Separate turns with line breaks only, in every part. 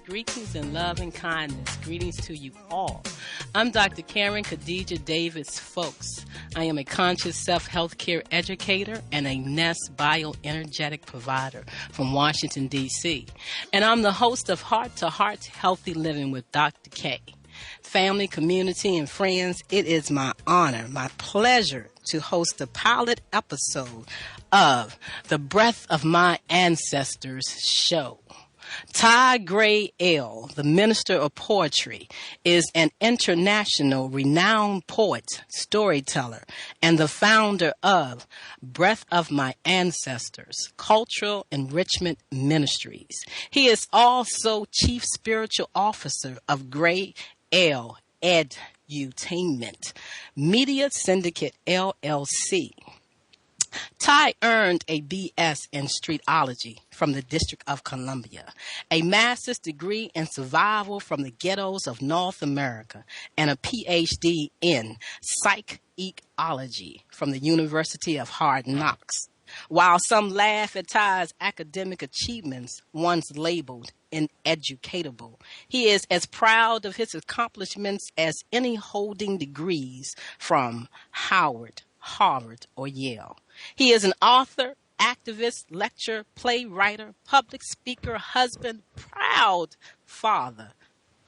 Greetings in love and kindness. Greetings to you all. I'm Dr. Karen Khadija Davis-Foulks. I am a conscious self-health care educator and a Nest bioenergetic provider from Washington, D.C. And I'm the host of Heart2Heart Healthy Living with Dr. K. Family, community, and friends, it is my honor, my pleasure to host the pilot episode of the Breath of My Ancestors show. Ty Gray L., the Minister of Poetry, is an international renowned poet, storyteller, and the founder of Breath of My Ancestors, Cultural Enrichment Ministries. He is also Chief Spiritual Officer of Gray L. Edutainment Media Syndicate, LLC. Ty earned a B.S. in Streetology from the District of Columbia, a master's degree in survival from the ghettos of North America, and a Ph.D. in psychology from the University of Hard Knocks. While some laugh at Ty's academic achievements, once labeled ineducatable, he is as proud of his accomplishments as any holding degrees from Howard, Harvard, or Yale. He is an author, activist, lecturer, playwright, public speaker, husband, proud father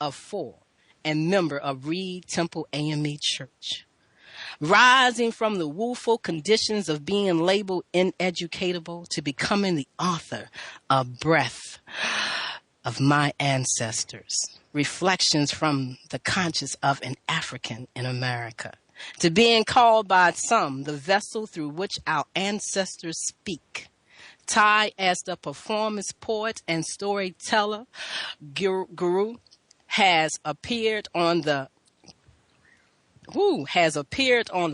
of 4, and member of Reed Temple AME Church. Rising from the woeful conditions of being labeled ineducatable to becoming the author of Breath of My Ancestors, Reflections from the Conscience of an African in America, to being called by some the vessel through which our ancestors speak. Ty, as the performance poet and storyteller guru, has appeared on the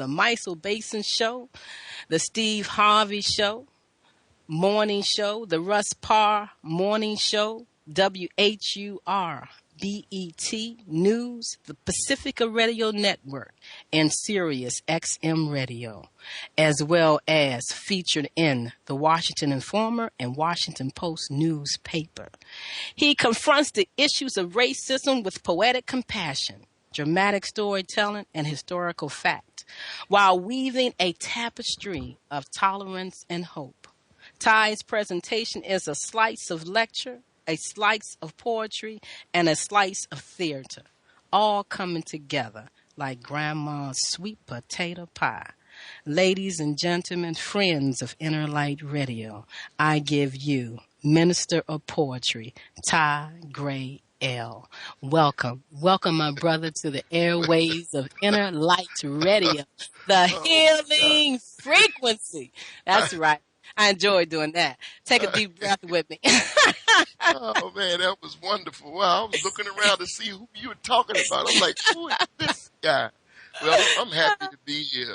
Mysel Basin Show, the Steve Harvey Show, Morning Show, the Russ Parr Morning Show, WHUR, BET News, the Pacifica Radio Network, and Sirius XM Radio, as well as featured in the Washington Informer and Washington Post newspaper. He confronts the issues of racism with poetic compassion, dramatic storytelling, and historical fact, while weaving a tapestry of tolerance and hope. Ty's presentation is a slice of lecture, a slice of poetry, and a slice of theater, all coming together like Grandma's sweet potato pie. Ladies and gentlemen, friends of Inner Light Radio, I give you Minister of Poetry, Ty Gray L. Welcome, my brother, to the airways of Inner Light Radio, the healing frequency. That's right. I enjoy doing that. Take a deep breath with me.
Oh, man, that was wonderful. Wow, I was looking around to see who you were talking about. I'm like, who is this guy? Well, I'm happy to be here,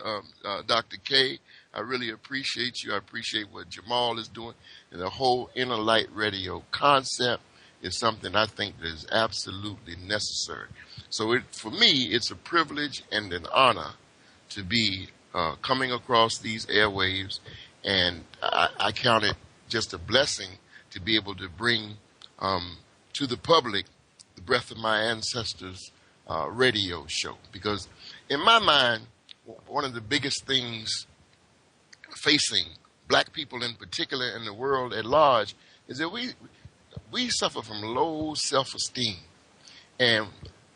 Dr. K. I really appreciate you. I appreciate what Jamal is doing. And the whole Inner Light Radio concept is something I think that is absolutely necessary. So for me, it's a privilege and an honor to be coming across these airwaves. And I count it just a blessing to be able to bring to the public the Breath of My Ancestors radio show. Because in my mind, one of the biggest things facing black people in particular and the world at large is that we suffer from low self-esteem. And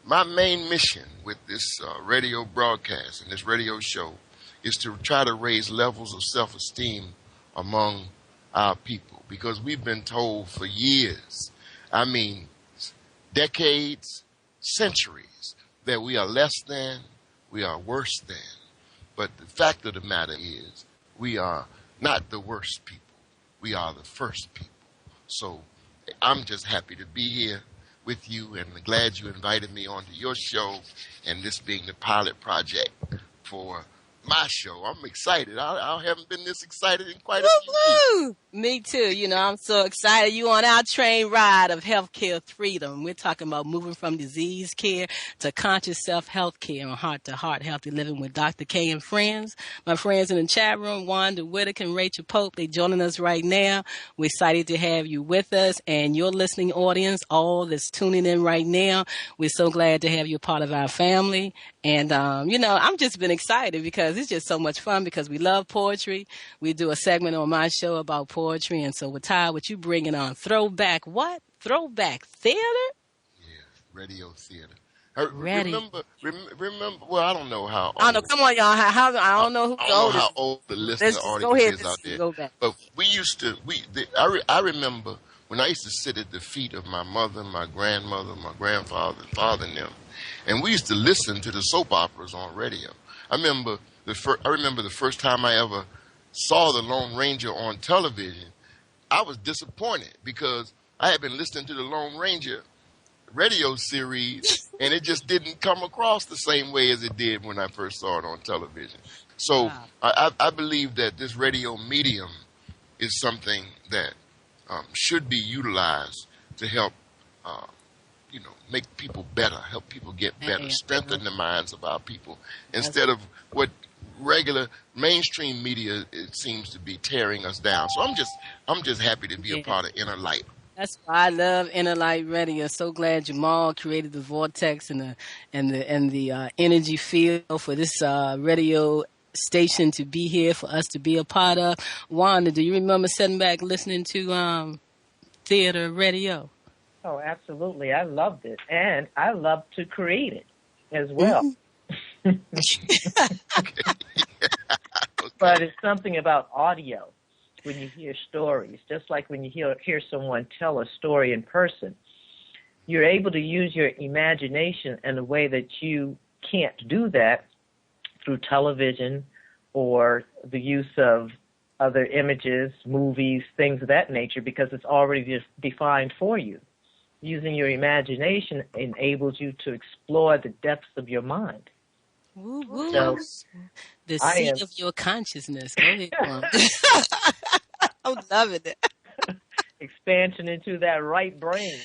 my main mission with this radio broadcast and this radio show is to try to raise levels of self-esteem among our people, because we've been told for years, I mean decades, centuries, that we are less than, we are worse than. But the fact of the matter is, we are not the worst people. We are the first people. So I'm just happy to be here with you and glad you invited me onto your show, and this being the pilot project for my show. I'm excited. I haven't been this excited in quite a few years.
Woo-woo! Me too. You know, I'm so excited. You on our train ride of healthcare freedom. We're talking about moving from disease care to conscious self-health care on Heart to Heart, Healthy Living with Dr. K and friends. My friends in the chat room, Wanda, Whitaker, and Rachel Pope, they joining us right now. We're excited to have you with us and your listening audience, all that's tuning in right now. We're so glad to have you a part of our family. And, you know, I'm just been excited because it's just so much fun because we love poetry. We do a segment on my show about poetry. And so with Ty, what you bringing on? Throwback what? Throwback theater?
Yeah, radio theater. I
Ready.
remember. Well, I don't know how
I don't know.
old.
Come on, y'all. I don't know who's
I
the
don't know how
oldest.
old the listener
Let's just go
audience
ahead.
is
Let's
out there,
go back.
but we used to. I remember when I used to sit at the feet of my mother, my grandmother, my grandfather, father, and them, and we used to listen to the soap operas on radio. I remember the first time I ever saw the Lone Ranger on television. I was disappointed because I had been listening to the Lone Ranger radio series, and it just didn't come across the same way as it did when I first saw it on television. So
Wow.
I believe that this radio medium is something that should be utilized to help, make people better, help people get better, strengthen the minds of our people, instead of what regular mainstream media it seems to be tearing us down. So I'm just happy to be a
Yeah.
part of Inner Light.
That's why I love Inner Light Radio. So glad Jamal created the vortex and the energy field for this radio station to be here for us to be a part of. Wanda, do you remember sitting back listening to theater radio?
Oh, absolutely. I loved it. And I loved to create it as well. But it's something about audio when you hear stories, just like when you hear someone tell a story in person. You're able to use your imagination in a way that you can't do that through television or the use of other images, movies, things of that nature, because it's already just defined for you. Using your imagination enables you to explore the depths of your mind.
Woo, woo.
So
The
I
seat
am
of your consciousness. Go ahead, Wanda. I'm loving it.
expansion into that right brain,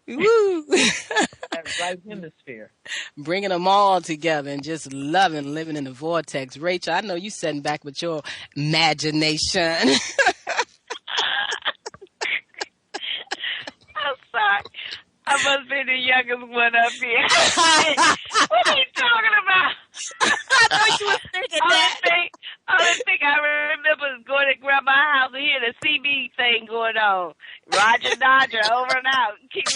Woo.
that right hemisphere.
Bringing them all together and just loving living in the vortex. Rachel, I know you sitting back with your imagination.
I'm sorry. I must be the youngest one up here. What are you talking about?
I know you were thinking that.
Only thing I remember is going to grandma's house and hear the CB thing going on. Roger Dodger over and out. Keep a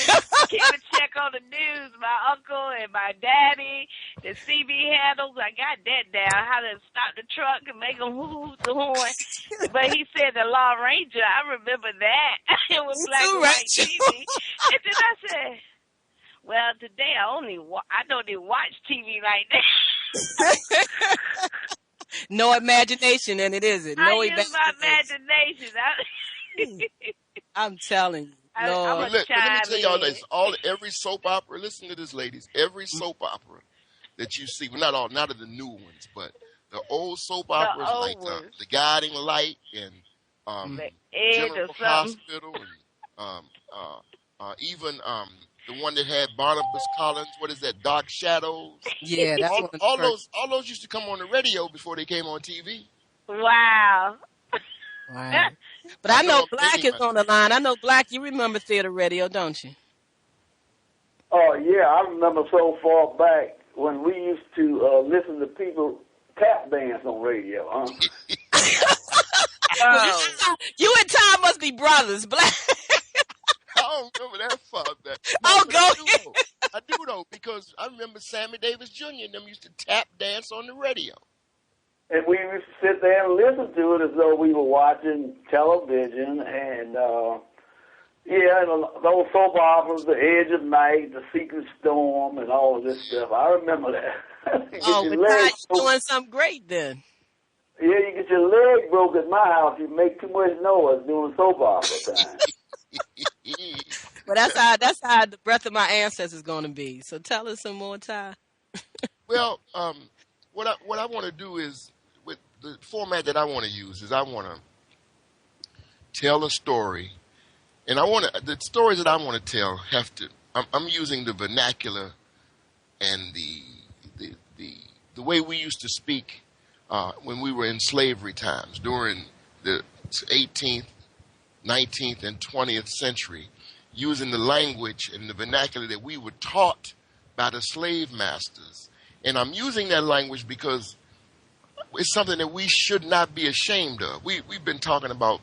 check on the news. My uncle and my daddy, the CB handles. I got that down. How to stop the truck and make them hoot the horn. But he said the Law Ranger. I remember that. It was black and white TV. And then I said, well, today I don't even watch TV like that.
No imagination in it, is it? No
I use my imagination.
I'm telling you. Lord.
Let me tell y'all this. Every soap opera, listen to this, ladies. Every soap opera that you see, well, not of the new ones, but the old soap operas like The Guiding Light and General Hospital and even the one that had Barnabas Collins. What is that? Dark Shadows.
Yeah, that's
all those used to come on the radio before they came on TV.
Wow.
Wow. But I know Black is on the line. I know Black, you remember theater radio, don't you?
Oh, yeah, I remember so far back when we used to listen to people tap dance on radio,
You and Tom must be brothers, Black.
I don't remember that far back. I do though, because I remember Sammy Davis Jr. and them used to tap dance on the radio.
And we used to sit there and listen to it as though we were watching television. And, those soap operas, The Edge of Night, The Secret Storm, and all of this stuff. I remember that.
But you're doing something great then.
Yeah, you get your leg broke at my house. You make too much noise doing soap opera time.
But that's how the breath of my ancestors is going to be. So tell us some more, Ty.
Well, what I want to do is the format that I want to use is I want to tell a story, and the stories that I want to tell have to. I'm using the vernacular and the way we used to speak when we were in slavery times during the 18th, 19th, and 20th century, using the language and the vernacular that we were taught by the slave masters. And I'm using that language because it's something that we should not be ashamed of. We've been talking about,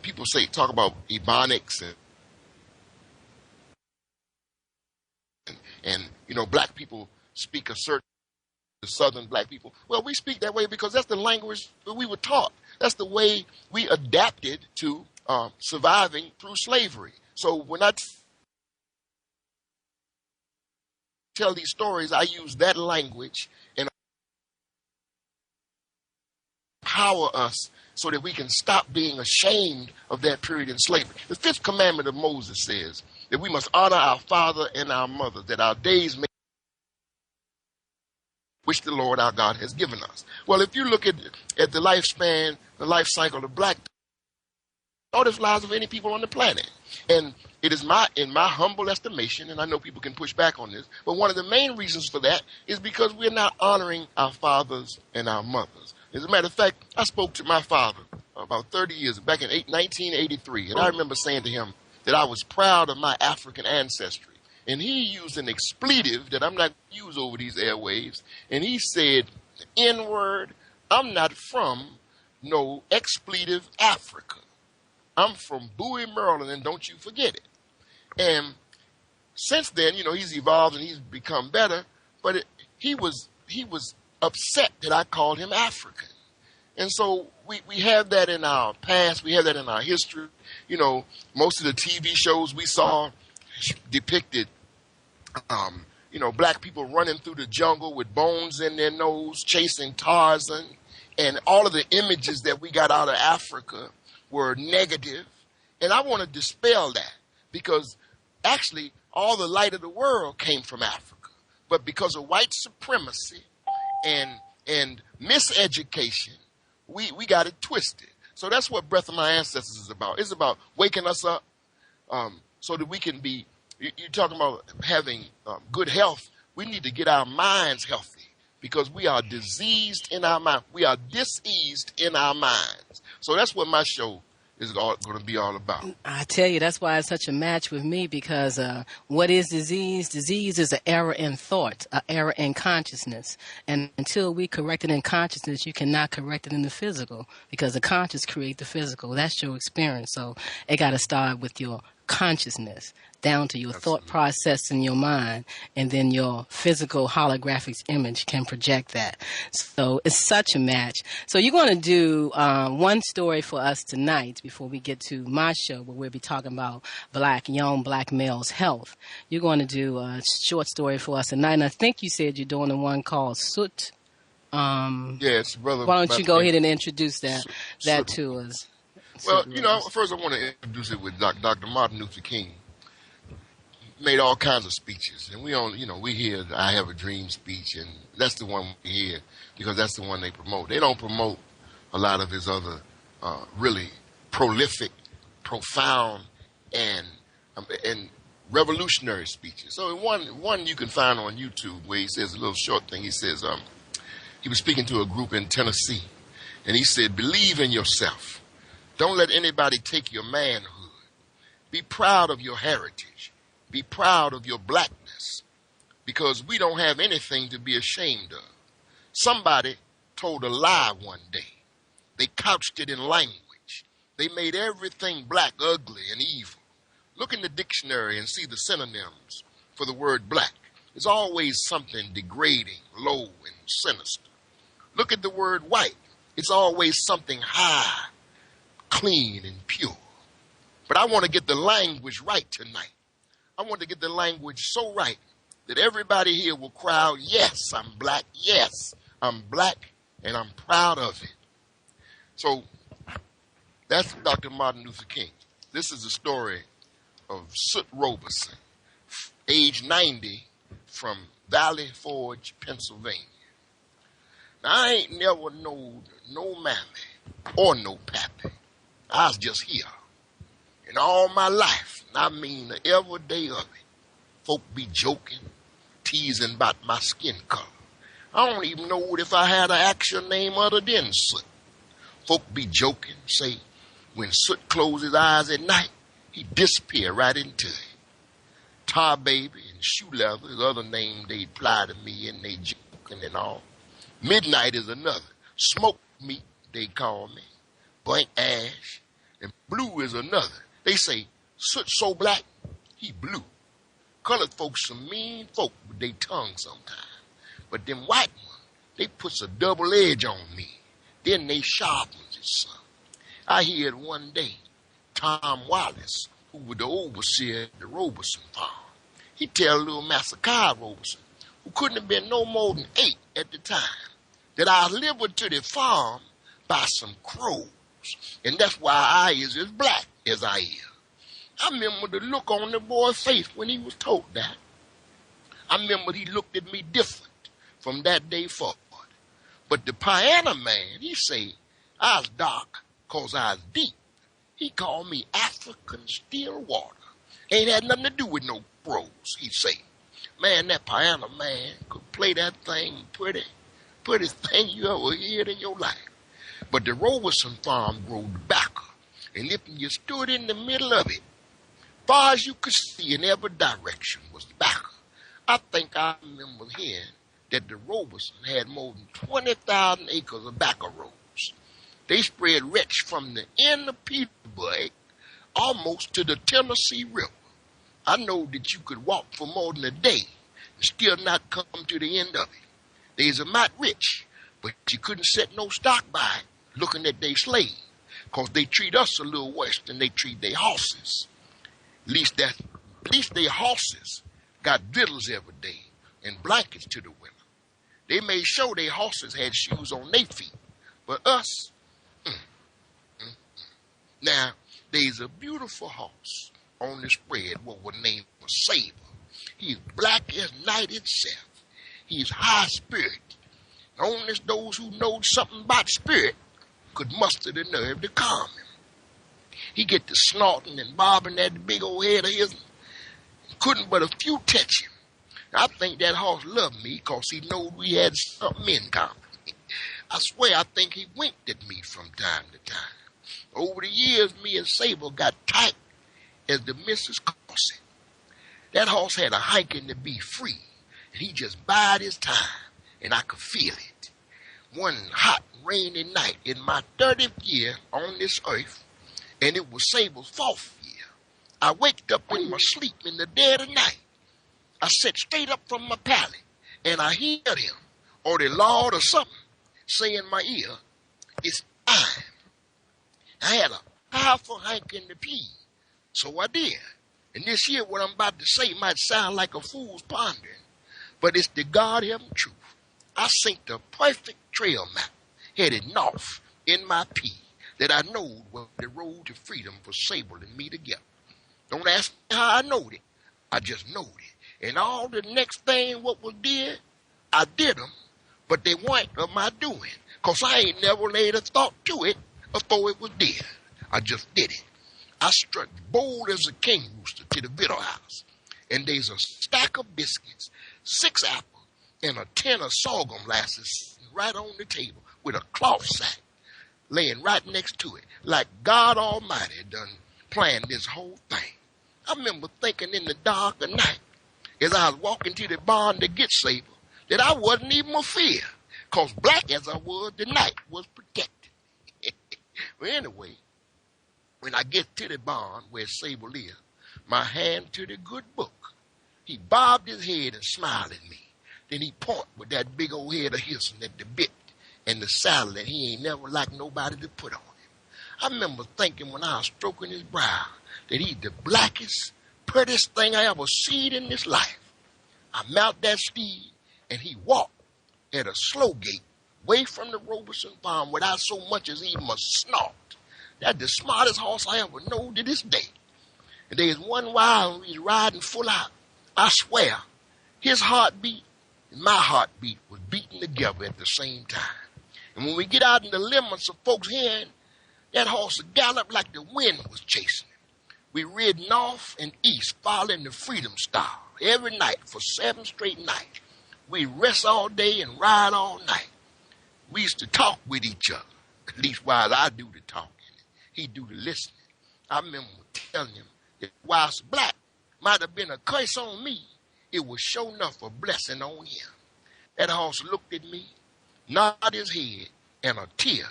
people talk about Ebonics and black people speak a certain, the Southern black people. Well, we speak that way because that's the language that we were taught. That's the way we adapted to surviving through slavery. So when I tell these stories, I use that language and empower us so that we can stop being ashamed of that period in slavery. The fifth commandment of Moses says that we must honor our father and our mother, that our days may which the Lord our God has given us. Well, if you look at the lifespan, the life cycle of black, shortest lives of any people on the planet. And it is in my humble estimation, and I know people can push back on this, but one of the main reasons for that is because we're not honoring our fathers and our mothers. As a matter of fact, I spoke to my father about 30 years, back in 1983, and I remember saying to him that I was proud of my African ancestry. And he used an expletive that I'm not going to use over these airwaves, and he said, N-word, I'm not from no expletive Africa. I'm from Bowie, Maryland, and don't you forget it. And since then, he's evolved and he's become better, but he was upset that I called him African. And so we have that in our past, we have that in our history. Most of the TV shows we saw depicted black people running through the jungle with bones in their nose, chasing Tarzan, and all of the images that we got out of Africa were negative. And I want to dispel that because actually all the light of the world came from Africa. But because of white supremacy and miseducation, we got it twisted. So that's what Breath of My Ancestors is about. It's about waking us up so that we can be. You're talking about having good health. We need to get our minds healthy because we are diseased in our mind. We are diseased in our minds. So that's what my show is going to be all about.
I tell you, that's why it's such a match with me because what is disease? Disease is an error in thought, an error in consciousness. And until we correct it in consciousness, you cannot correct it in the physical because the conscious create the physical. That's your experience. So it got to start with your consciousness down to your thought process in your mind, and then your physical holographic image can project that. So it's such a match. So you're going to do one story for us tonight before we get to my show where we'll be talking about young black males' health. You're going to do a short story for us tonight, and I think you said you're doing the one called Soot.
Yes, brother.
Why don't you go ahead and introduce that to us?
Well, first I want to introduce it with Dr. Martin Luther King. Made all kinds of speeches, and we hear the I Have a Dream speech, and that's the one we hear because that's the one they promote. They don't promote a lot of his other really prolific, profound, and revolutionary speeches. So one you can find on YouTube where he says a little short thing. He says he was speaking to a group in Tennessee, and he said, "Believe in yourself. Don't let anybody take your manhood. Be proud of your heritage. Be proud of your blackness, because we don't have anything to be ashamed of." Somebody told a lie one day. They couched it in language. They made everything black ugly and evil. Look in the dictionary and see the synonyms for the word black. It's always something degrading, low, and sinister. Look at the word white. It's always something high, clean, and pure. But I want to get the language right tonight. I want to get the language so right that everybody here will cry out, "Yes, I'm black. Yes, I'm black, and I'm proud of it." So that's Dr. Martin Luther King. This is the story of Soot Robeson, age 90, from Valley Forge, Pennsylvania. I ain't never knowed no mammy or no pappy. I was just here. And all my life, and I mean every day of it, folk be joking, teasing about my skin color. I don't even know if I had an actual name other than Soot. Folk be joking, say, when Soot closes his eyes at night, he disappear right into it. Tar Baby and Shoe Leather is other name they apply to me, and they joking and all. Midnight is another. Smoke Meat, they call me. Blank Ash. And Blue is another. They say, Soot so black, he blue. Colored folks some mean folk with they tongue sometimes. But them white ones, they puts a double edge on me. Then they sharpens it some. I heard one day, Tom Wallace, who was the overseer at the Robeson farm, he tell little Master Kyle Robeson, who couldn't have been no more than 8 at the time, that I was delivered to the farm by some crows. And that's why I is as black as I is. I remember the look on the boy's face when he was told that. I remember he looked at me different from that day forward. But the piano man, he say, I was dark 'cause I was deep. He called me African still water. Ain't had nothing to do with no crows, he say. Man, that piano man could play that thing prettiest thing you ever heard in your life. But the Robeson farm growed tobacco, and if you stood in the middle of it, far as you could see in every direction was tobacco. I think I remember hearing that the Robeson had more than 20,000 acres of tobacco rows. They spread rich from the end of Petersburg almost to the Tennessee River. I know that you could walk for more than a day and still not come to the end of it. They's a might rich, but you couldn't set no stock by it looking at they slave, 'cause they treat us a little worse than they treat their horses. At least their horses got victuals every day and blankets to the women. They made sure their horses had shoes on their feet. But us, Now, there's a beautiful horse on the spread what was named was Saber. He's black as night itself. He's high spirit. Only those who know something about spirit could muster the nerve to calm him. He get to snorting and bobbing that big old head of his. Couldn't but a few touch him. I think that horse loved me 'cause he knowed we had something in common. I swear I think he winked at me from time to time. Over the years, me and Sable got tight as the Mrs. Corset. That horse had a hanking to be free, and he just bide his time, and I could feel it. One hot, rainy night in my 30th year on this earth, and it was Sable's 4th year, I waked up in my sleep in the dead of night. I sat straight up from my pallet, and I heard him, or the Lord or something, say in my ear, it's time. I had a powerful hanking to pee, so I did. And this here, what I'm about to say might sound like a fool's pondering, but it's the God-heaven truth. I synced a perfect trail map headed north in my pee that I knowed was the road to freedom for Sable and me together. Don't ask me how I knowed it. I just knowed it. And all the next thing what was did, I did them, but they weren't of my doing, 'cause I ain't never laid a thought to it before it was dead. I just did it. I struck bold as a king rooster to the victual house, and there's a stack of biscuits, 6 apples, and a tin of sorghum molasses right on the table with a cloth sack laying right next to it, like God Almighty done planned this whole thing. I remember thinking in the dark of night, as I was walking to the barn to get Sable, that I wasn't even afraid, 'cause black as I was, the night was protected. Well, anyway, when I get to the barn where Sable is, my hand to the good book, he bobbed his head and smiled at me. Then he pointed with that big old head of his at the bit and the saddle that he ain't never liked nobody to put on him. I remember thinking when I was stroking his brow that he's the blackest, prettiest thing I ever seen in this life. I mount that steed, and he walked at a slow gait away from the Robeson farm without so much as even a snort. That's the smartest horse I ever know to this day. And there's one while when he's riding full out, I swear, his heartbeat and my heartbeat was beating together at the same time. And when we get out in the limits of folks hearing, that horse galloped like the wind was chasing him. We rid north and east, following the Freedom Star every night for 7 straight nights. We rest all day and ride all night. We used to talk with each other, at least while I do the talking. He do the listening. I remember telling him that whilst black might have been a curse on me, it was sure enough a blessing on him. That horse looked at me, nodded his head, and a tear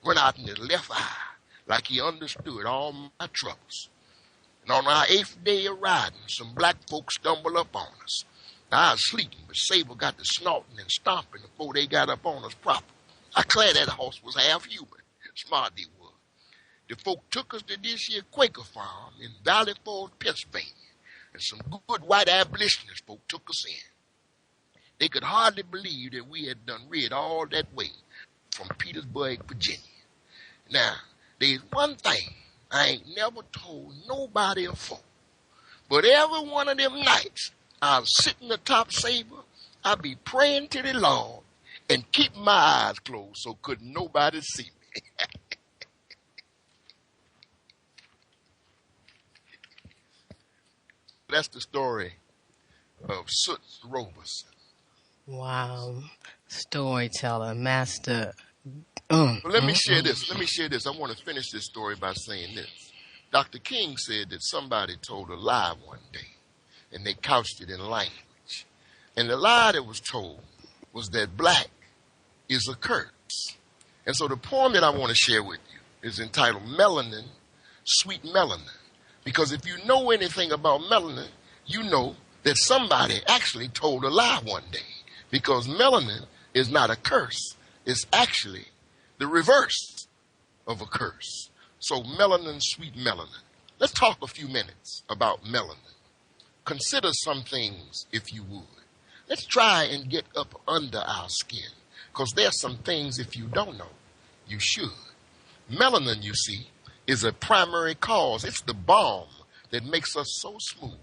run out in his left eye, like he understood all my troubles. And on our 8th day of riding, some black folks stumbled up on us. Now, I was sleeping, but Sable got to snorting and stomping before they got up on us proper. I declare that horse was half human. Smart he was. The folk took us to this here Quaker farm in Valley Forge, Pennsylvania, and some good white abolitionist folk took us in. They could hardly believe that we had done rid all that way from Petersburg, Virginia. Now, there's one thing I ain't never told nobody afore, but every one of them nights I was sitting atop Sable, I'd be praying to the Lord and keep my eyes closed so couldn't nobody see me. That's the story of Soot Roberson.
Wow. Storyteller, master.
But let me share this. I want to finish this story by saying this. Dr. King said that somebody told a lie one day, and they couched it in language. And the lie that was told was that black is a curse. And so the poem that I want to share with you is entitled Melanin, Sweet Melanin. Because if you know anything about melanin, you know that somebody actually told a lie one day. Because melanin is not a curse. It's actually the reverse of a curse. So melanin, sweet melanin. Let's talk a few minutes about melanin. Consider some things if you would. Let's try and get up under our skin. Because there's some things if you don't know, you should. Melanin, you see, is a primary cause. It's the balm that makes us so smooth.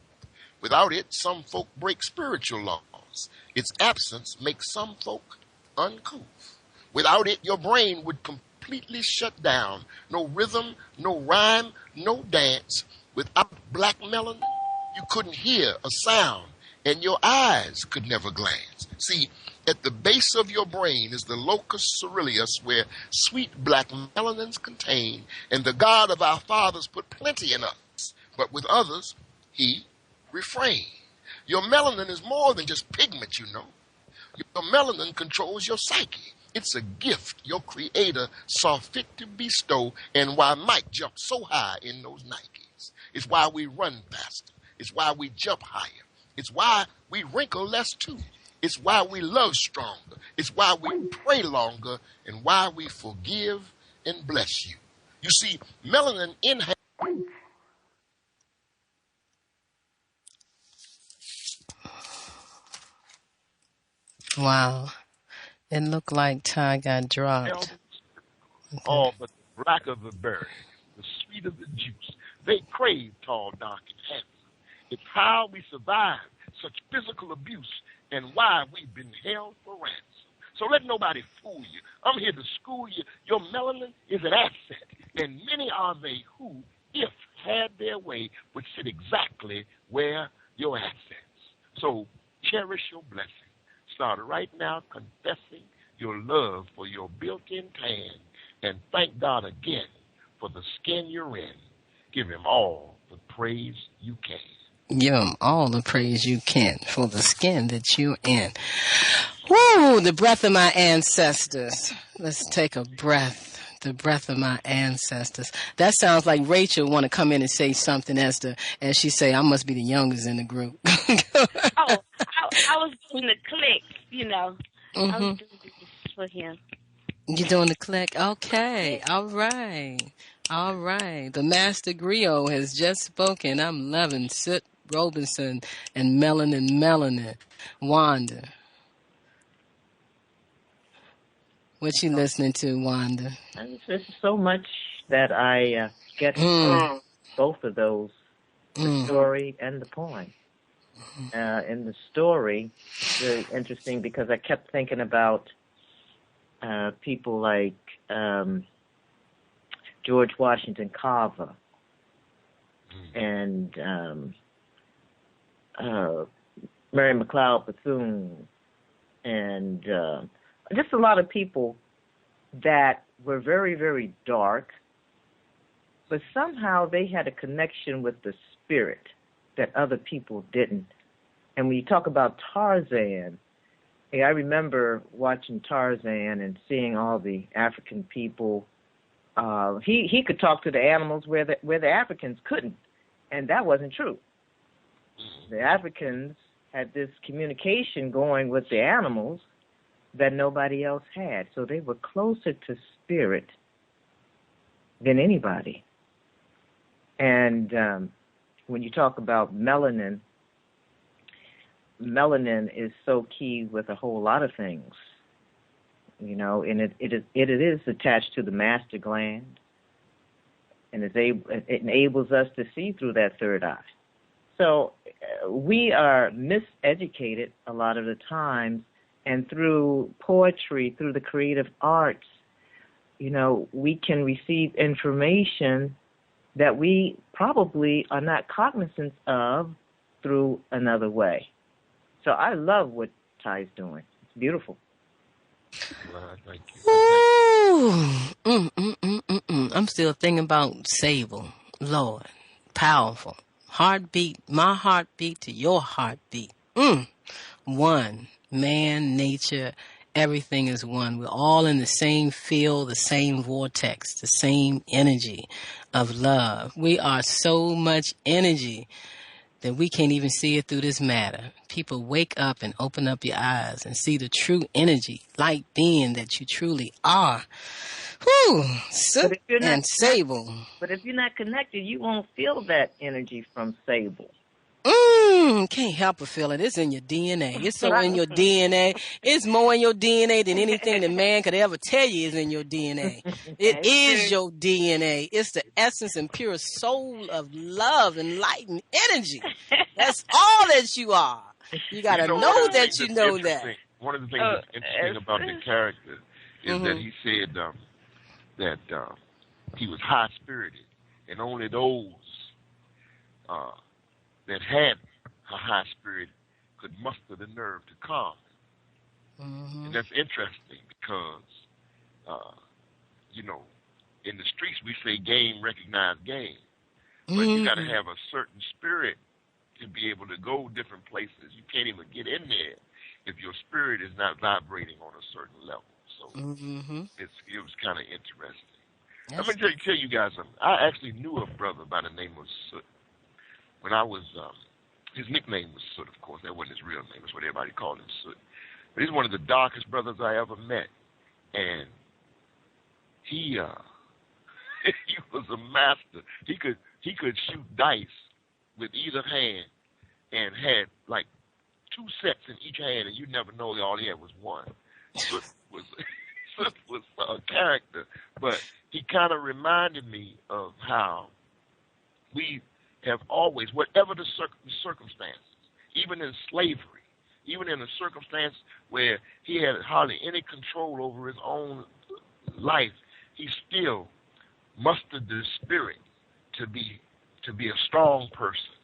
Without it, some folk break spiritual laws. Its absence makes some folk uncouth. Without it, your brain would completely shut down. No rhythm, no rhyme, no dance. Without black melanin, you couldn't hear a sound, and your eyes could never glance. See, at the base of your brain is the locus coeruleus, where sweet black melanins contain, and the God of our fathers put plenty in us, but with others, he refrained. Your melanin is more than just pigment, you know. Your melanin controls your psyche. It's a gift your creator saw fit to bestow, and why Mike jumped so high in those Nikes. It's why we run faster. It's why we jump higher. It's why we wrinkle less too. It's why we love stronger. It's why we pray longer, and why we forgive and bless you. You see, melanin inhales.
Wow. It looked like Ty got dropped.
All but the black of the berry, the sweet of the juice. They crave tall, dark, and handsome. It's how we survive such physical abuse and why we've been held for ransom. So let nobody fool you. I'm here to school you. Your melanin is an asset, and many are they who, if had their way, would sit exactly where your assets. So cherish your blessing. Start right now confessing your love for your built-in tan, and thank God again for the skin you're in. Give him all the praise you can.
Give him all the praise you can for the skin that you're in. Woo! The breath of my ancestors. Let's take a breath. The breath of my ancestors. That sounds like Rachel want to come in and say something as she say, I must be the youngest in the group.
I was doing the click, you know.
Mm-hmm.
I was doing this for him.
You're doing the click? Okay. All right. All right. The Master Griot has just spoken. I'm loving Soot Robinson and Melanin. Wanda. What you listening to, Wanda?
There's so much that I get from both of those, the story and the poem. In the story, it's very interesting because I kept thinking about people like George Washington Carver and Mary McLeod Bethune and just a lot of people that were very, very dark, but somehow they had a connection with the spirit that other people didn't. And when you talk about Tarzan, I remember watching Tarzan and seeing all the African people. He could talk to the animals where the Africans couldn't, and that wasn't true. The Africans had this communication going with the animals that nobody else had, so they were closer to spirit than anybody. And when you talk about melanin is so key with a whole lot of things, you know, and it is attached to the master gland, and it enables us to see through that third eye. So we are miseducated a lot of the times, and through poetry, through the creative arts, you know, we can receive information that we probably are not cognizant of through another way. So I love what Ty's doing. It's beautiful.
Well, thank you.
Ooh. I'm still thinking about Sable. Lord, powerful. Heartbeat, my heartbeat to your heartbeat. One. Man, nature, everything is one. We're all in the same field, the same vortex, the same energy of love. We are so much energy that we can't even see it through this matter. People, wake up and open up your eyes and see the true energy, light being that you truly are. Whew, Soot and Sable.
But if you're not connected, you won't feel that energy from Sable.
Can't help but feel it. It's in your DNA. It's so in your DNA. It's more in your DNA than anything that man could ever tell you is in your DNA. It is your DNA. It's the essence and pure soul of love and light and energy. That's all that you are. You got to know that you know that.
One of the things that's interesting about the character is that he said that he was high-spirited, and only those that had a high spirit could muster the nerve to calm. And that's interesting because, you know, in the streets we say game recognize game. But you got to have a certain spirit to be able to go different places. You can't even get in there if your spirit is not vibrating on a certain level. So it was kind of interesting. Let me tell you guys something. I actually knew a brother by the name of Soot. When I was, his nickname was Soot, of course. That wasn't his real name. That's what everybody called him, Soot. But he's one of the darkest brothers I ever met. And he he was a master. He could shoot dice with either hand and had like 2 sets in each hand, and you never know all he had was one. Soot was a character. But he kind of reminded me of how we have always, whatever the circumstances, even in slavery, even in a circumstance where he had hardly any control over his own life, he still mustered the spirit to be a strong person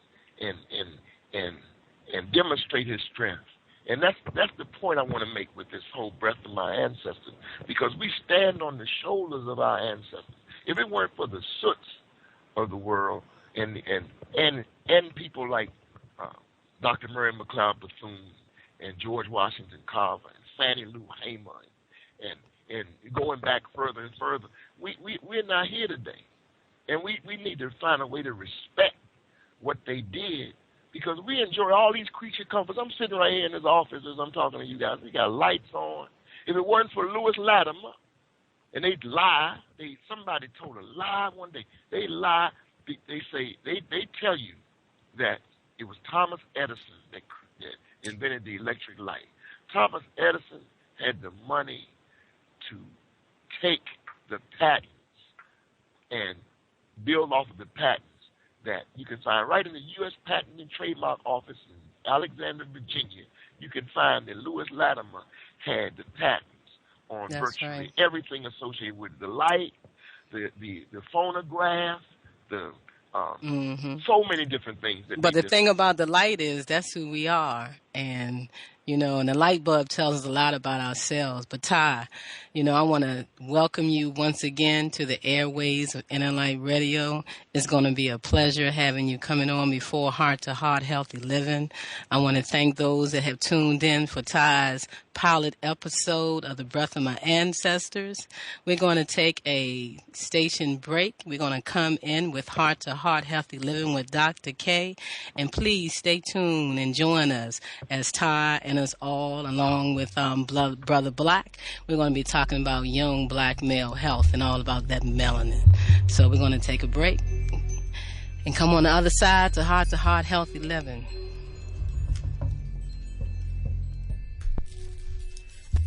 and demonstrate his strength. And that's the point I want to make with this whole breath of my ancestors, because we stand on the shoulders of our ancestors. If it weren't for the Soots of the world, and people like Dr. Mary McLeod Bethune and George Washington Carver and Fannie Lou Hamer and going back further and further, we're not here today. And we need to find a way to respect what they did, because we enjoy all these creature comforts. I'm sitting right here in this office as I'm talking to you guys. We got lights on. If it weren't for Lewis Latimer, and they'd lie, somebody told a lie one day. They lie. They say they tell you that it was Thomas Edison that invented the electric light. Thomas Edison had the money to take the patents and build off of the patents that you can find right in the U.S. Patent and Trademark Office in Alexandria, Virginia. You can find that Lewis Latimer had the patents on
That's right.
virtually everything associated with the light, the phonograph, the so many different things that
But
they
the
just.
thing about the light is that's who we are. And, and the light bulb tells us a lot about ourselves. But Ty, I want to welcome you once again to the airways of Inner Light Radio. It's going to be a pleasure having you coming on before Heart to Heart Healthy Living. I want to thank those that have tuned in for Ty's pilot episode of The Breath of My Ancestors. We're going to take a station break. We're going to come in with Heart to Heart Healthy Living with Dr. K. And please stay tuned and join us as Ty and us all, along with Brother Black. We're going to be talking about young black male health and all about that melanin. So we're going to take a break and come on the other side to Heart Healthy Living.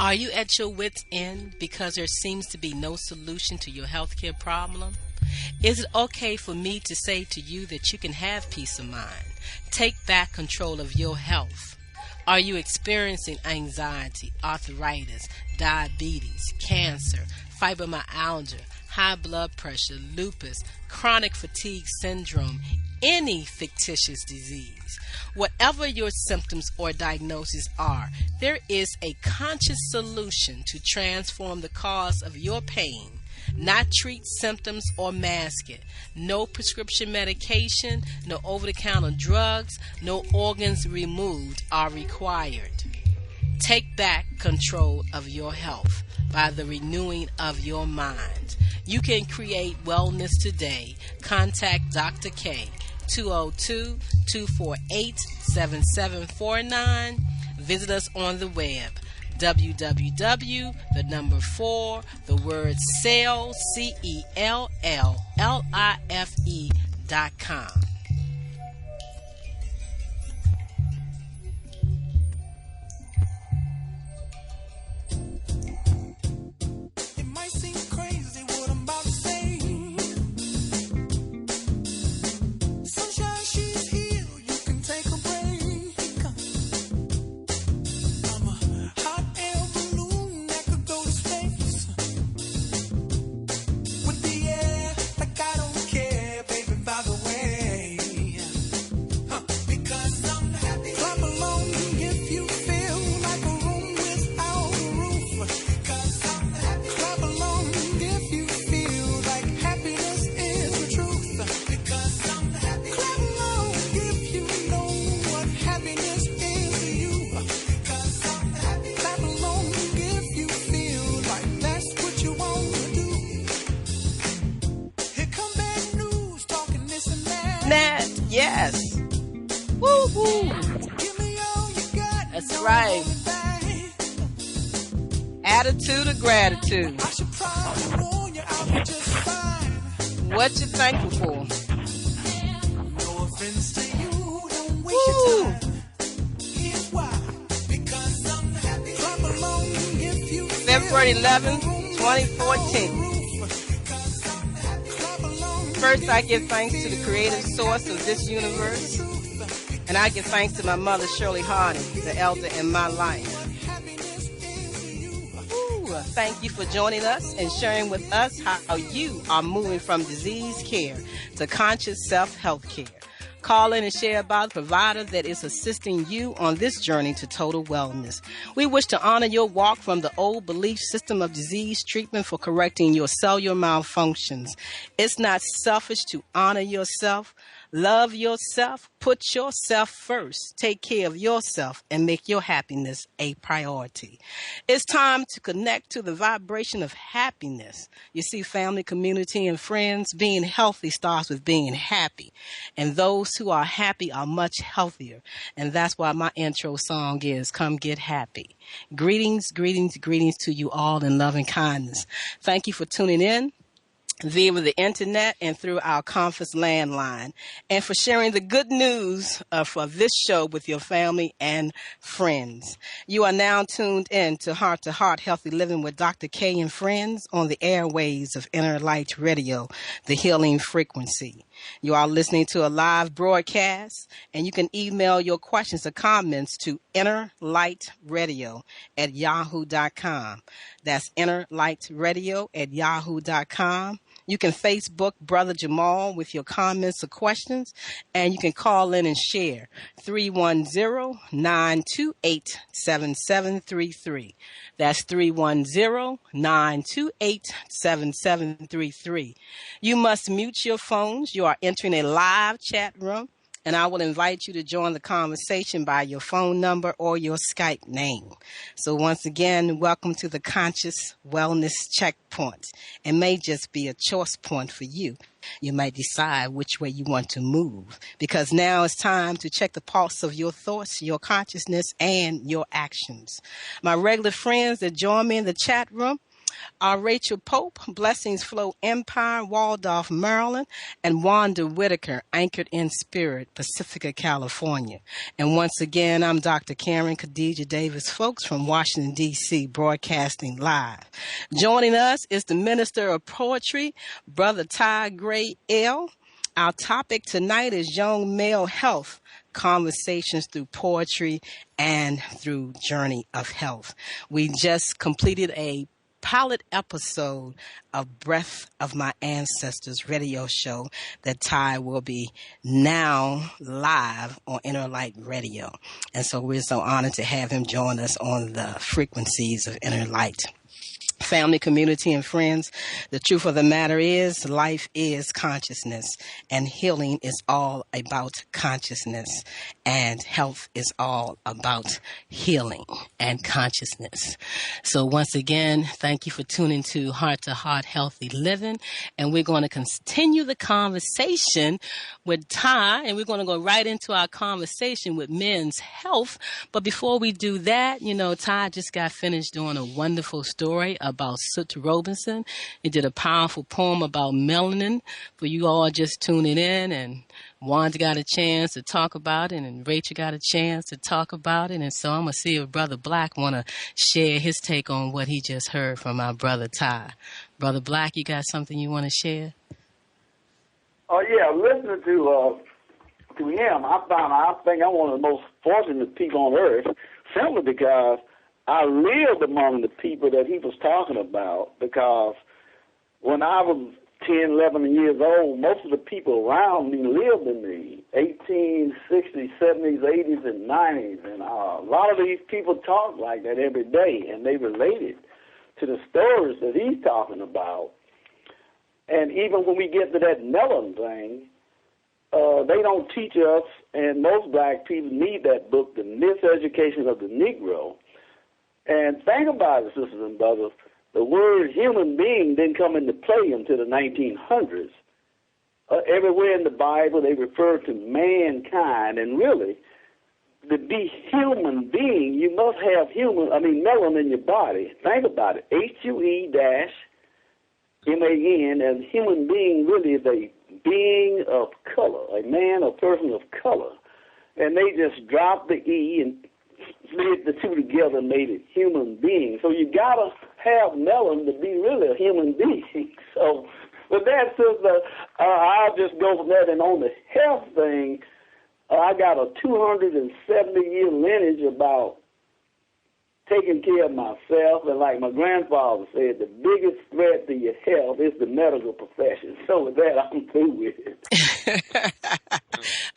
Are you at your wit's end because there seems to be no solution to your healthcare problem? Is it okay for me to say to you that you can have peace of mind? Take back control of your health. Are you experiencing anxiety, arthritis, diabetes, cancer, fibromyalgia, high blood pressure, lupus, chronic fatigue syndrome, any fictitious disease? Whatever your symptoms or diagnoses are, there is a conscious solution to transform the cause of your pain. Not treat symptoms or mask it. No prescription medication, no over-the-counter drugs, no organs removed are required. Take back control of your health by the renewing of your mind. You can create wellness today. Contact Dr. K, 202-248-7749. Visit us on the web, www.celllife.com. Yes. Woo-hoo. That's right. Attitude of gratitude. What you thankful for? Woo. February 11th, 2014. First, I give thanks to the creative source of this universe, and I give thanks to my mother, Shirley Harding, the elder in my life. Thank you for joining us and sharing with us how you are moving from disease care to conscious self-health care. Call in and share about the provider that is assisting you on this journey to total wellness. We wish to honor your walk from the old belief system of disease treatment for correcting your cellular malfunctions. It's not selfish to honor yourself. Love yourself. Put yourself first. Take care of yourself and make your happiness a priority. It's time to connect to the vibration of happiness. You see, family, community, and friends, being healthy starts with being happy. And those who are happy are much healthier. And that's why my intro song is Come Get Happy. Greetings, greetings, greetings to you all in love and kindness. Thank you for tuning in via the internet and through our conference landline, and for sharing the good news for this show with your family and friends. You are now tuned in to Heart Healthy Living with Dr. K and friends on the airways of Inner Light Radio, the healing frequency. You are listening to a live broadcast, and you can email your questions or comments to innerlightradio@yahoo.com. That's innerlightradio@yahoo.com. You can Facebook Brother Jamal with your comments or questions, and you can call in and share 310-928-7733. That's 310-928-7733. You must mute your phones. You are entering a live chat room, and I will invite you to join the conversation by your phone number or your Skype name. So once again, welcome to the Conscious Wellness Checkpoint. It may just be a choice point for you. You may decide which way you want to move, because now it's time to check the pulse of your thoughts, your consciousness, and your actions. My regular friends that join me in the chat room are Rachel Pope, Blessings Flow Empire, Waldorf, Maryland, and Wanda Whitaker, Anchored in Spirit, Pacifica, California. And once again, I'm Dr. Karen Khadija Davis-Foulks from Washington, D.C., broadcasting live. Joining us is the Minister of Poetry, Brother Ty Gray L. Our topic tonight is young male health, conversations through poetry and through journey of health. We just completed a pilot episode of Breath of My Ancestors radio show that Ty will be now live on Inner Light Radio. And so we're so honored to have him join us on the frequencies of Inner Light. Family, community, and friends, the truth of the matter is life is consciousness, and healing is all about consciousness, and health is all about healing and consciousness. So once again, thank you for tuning to Heart2Heart Healthy Living, and we're going to continue the conversation with Ty, and we're going to go right into our conversation with men's health. But before we do that, Ty just got finished doing a wonderful story about Soot Robinson. He did a powerful poem about melanin for you all just tuning in, and Wanda got a chance to talk about it, and Rachel got a chance to talk about it, and so I'm going to see if Brother Black want to share his take on what he just heard from our brother Ty. Brother Black, you got something you want to share?
Oh, yeah, listening to him, I think I'm one of the most fortunate people on earth, simply because I lived among the people that he was talking about, because when I was 10, 11 years old, most of the people around me lived in the 1860s, 70s, 80s, and 90s, and a lot of these people talked like that every day, and they related to the stories that he's talking about. And even when we get to that melon thing, they don't teach us, and most black people need that book, The Miseducation of the Negro. And think about it, sisters and brothers, the word human being didn't come into play until the 1900s. Everywhere in the Bible, they refer to mankind, and really, to be human being, you must have melon in your body. Think about it, HUE-MAN, and human being really is a being of color, a man or person of color. And they just dropped the E and slid the two together and made it human being. So you got to have melon to be really a human being. So with that, sister, I'll just go from that. And on the health thing, I got a 270-year lineage about taking care of myself. And like my grandfather said, the biggest threat to your health is the medical profession. So with that, I'm through with it.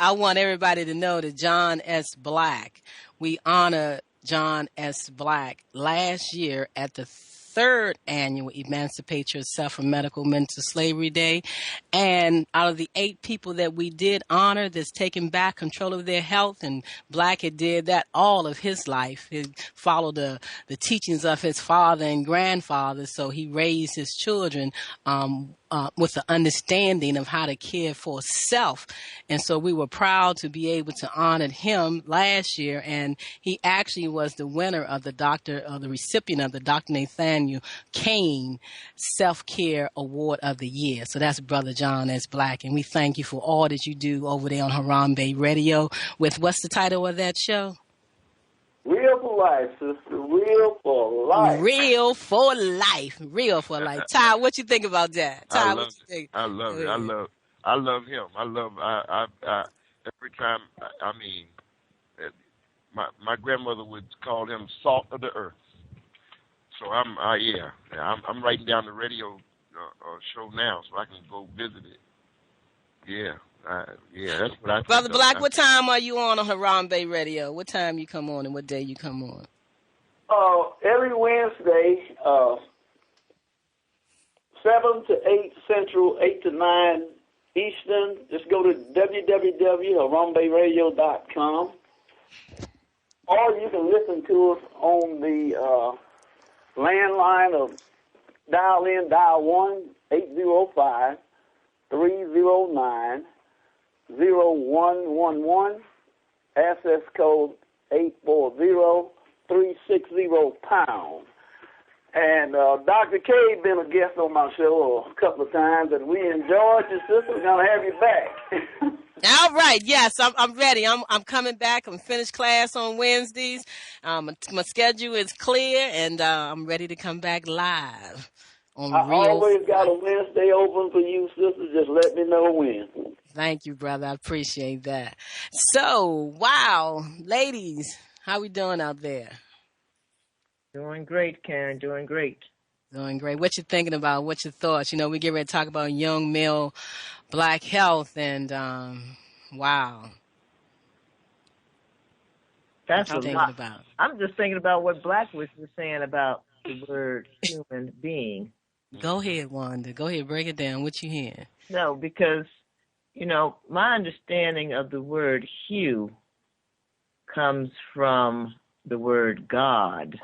I want everybody to know that John S. Black, we honor John S. Black last year at the third annual Emancipate Yourself from Medical Mental Slavery Day. And out of the 8 people that we did honor that's taken back control of their health, and Black had did that all of his life. He followed the teachings of his father and grandfather, so he raised his children with the understanding of how to care for self. And so we were proud to be able to honor him last year. And he actually was the winner of the recipient of the Dr. Nathaniel Kane Self-Care Award of the Year. So that's Brother John S. Black. And we thank you for all that you do over there on Harambe Radio with, what's the title of that show?
Real for life, sister. Real for life.
Real for life. Real for life. Ty, what you think about that? Ty, what you think?
I love it. I love him. I every time. I mean, my grandmother would call him salt of the earth. So I'm writing down the radio show now so I can go visit it. Yeah, that's what I
Brother
think of.
Black, what time are you on Harambe Radio? What time you come on and what day you come on?
Every Wednesday, 7 to 8 Central, 8 to 9 Eastern. Just go to www.haramberadio.com. Or you can listen to us on the landline of dial 1-805-309-0111, access code 840-360-pound. And Dr. K been a guest on my show a couple of times, and we enjoyed your sister. We're gonna have you back.
All right, yes, I'm ready. I'm coming back. I'm finished class on Wednesdays. My schedule is clear, and I'm ready to come back live on
I
Rio.
always got a Wednesday open for you, sister. Just let me know when.
Thank you, brother. I appreciate that. So, wow, ladies, how we doing out there?
Doing great, Karen. Doing great.
Doing great. What you thinking about? What's your thoughts? You know, we get ready to talk about young male black health, and wow.
That's
what
a
you thinking
lot.
about?
I'm just thinking about what Black was saying about the word human being.
Go ahead, Wanda. Go ahead, break it down. What you hear?
No, because, you know, my understanding of the word hue comes from the word God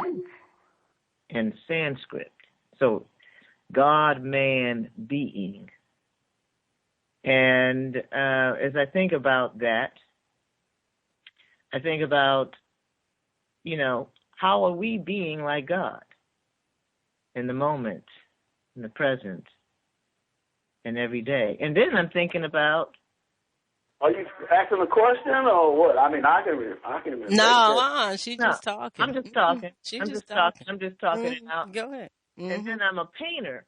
in Sanskrit. So, God, man, being. And as I think about that, I think about, you know, how are we being like God in the moment, in the present, and every day? And then I'm thinking about.
Are you asking a question or what? I mean, I can
No, she's just talking.
I'm just talking.
She's just talking.
I'm just talking it out.
Go ahead.
And then I'm a painter,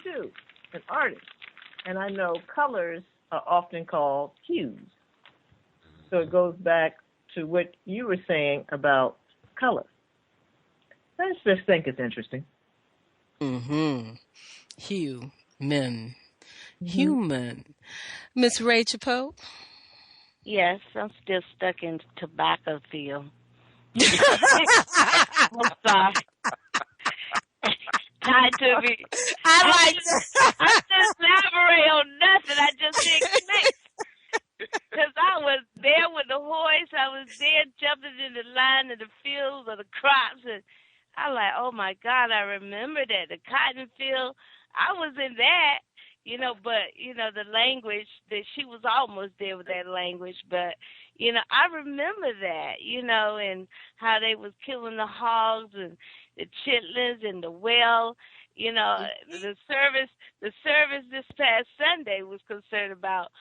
too, an artist. And I know colors are often called hues. So it goes back to what you were saying about color. I just think it's interesting.
Human. Miss Rachel Pope?
Yes, I'm still stuck in tobacco field. I'm sorry. Tied to me.
I like that.
I just elaborate on nothing. I just expect. Because I was there with the horse. I was there jumping in the line of the fields or the crops. And I like, oh, my God, I remember that. The cotton field, I was in that, you know, but, you know, the language, that she was almost there with that language. But, you know, I remember that, you know, and how they was killing the hogs and the chitlins and the well. You know, the service this past Sunday was concerned about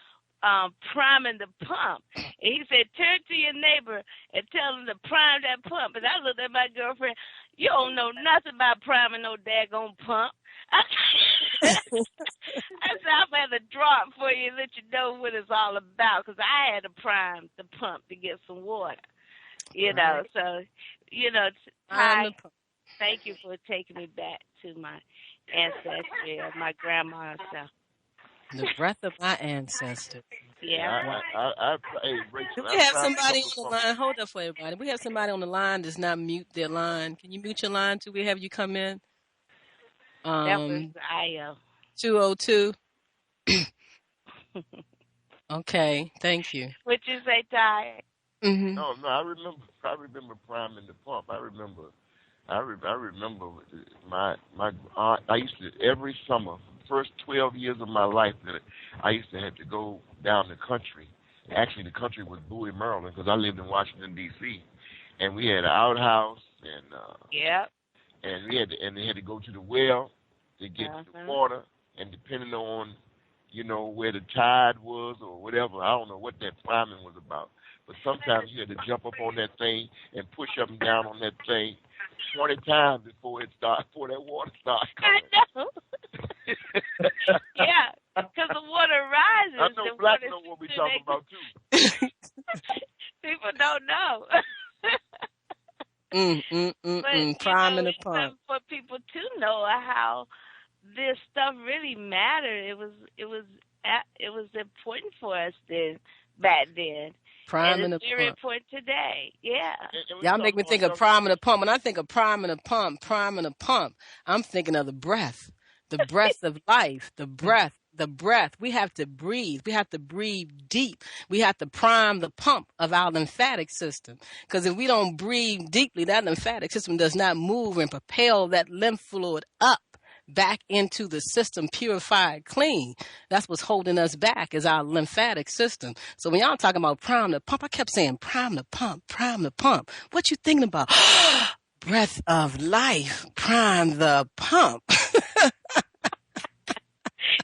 priming the pump. And he said, turn to your neighbor and tell him to prime that pump. And I looked at my girlfriend, you don't know nothing about priming no daggone pump. I said, I'm going to draw it for you and let you know what it's all about, because I had to prime the pump to get some water. You know, so, you know, Ty, thank you for taking me back to my ancestry of my grandma herself.
The breath of my ancestors.
Yeah.
Hey, Rachel,
Do we have somebody on the line? Hold up for everybody. We have somebody on the line does not mute their line. Can you mute your line till we have you come in?
That was Io.
202. Okay, thank you.
What you say, Ty?
Mm-hmm.
No, I remember priming the pump. I remember my aunt. I used to every summer, first 12 years of my life, that I used to have to go down the country. Actually, the country was Bowie, Maryland, because I lived in Washington D.C. And we had an outhouse, and and they had to go to the well to get the water, and depending on, you know, where the tide was or whatever, I don't know what that priming was about. But sometimes you had to jump up on that thing and push up and down on that thing 20 times before that water started coming.
I know. Yeah, Because the water rises.
I know
the
black
water
know what we
sinks
talking
in,
about too.
people don't know. But
Priming the
it's
pump.
something for people to know how this stuff really mattered. It was important for us then, back then, and
Priming
it's
the
very
pump.
important today. Yeah.
And we
Y'all make
talking
me
about
think of
young.
priming the pump. When I think of priming the pump, I'm thinking of the breath of life, the breath, the breath. We have to breathe. We have to breathe deep. We have to prime the pump of our lymphatic system. Because if we don't breathe deeply, that lymphatic system does not move and propel that lymph fluid up back into the system purified clean. That's what's holding us back is our lymphatic system. So when y'all talking about prime the pump, I kept saying prime the pump, prime the pump. What you thinking about? Breath of life, prime the pump.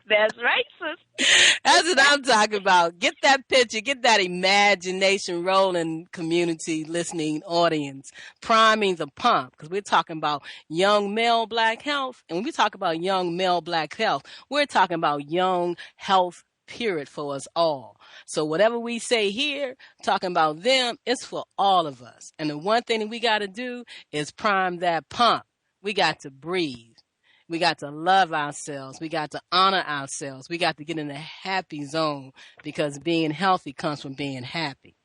That's right, sis.
That's what I'm talking about. Get that picture, get that imagination rolling, community listening audience, priming the pump. Because we're talking about young male black health. And when we talk about young male black health, we're talking about young health, period, for us all. So whatever we say here, talking about them, it's for all of us. And the one thing that we got to do is prime that pump. We got to breathe. We got to love ourselves. We got to honor ourselves. We got to get in the happy zone because being healthy comes from being happy.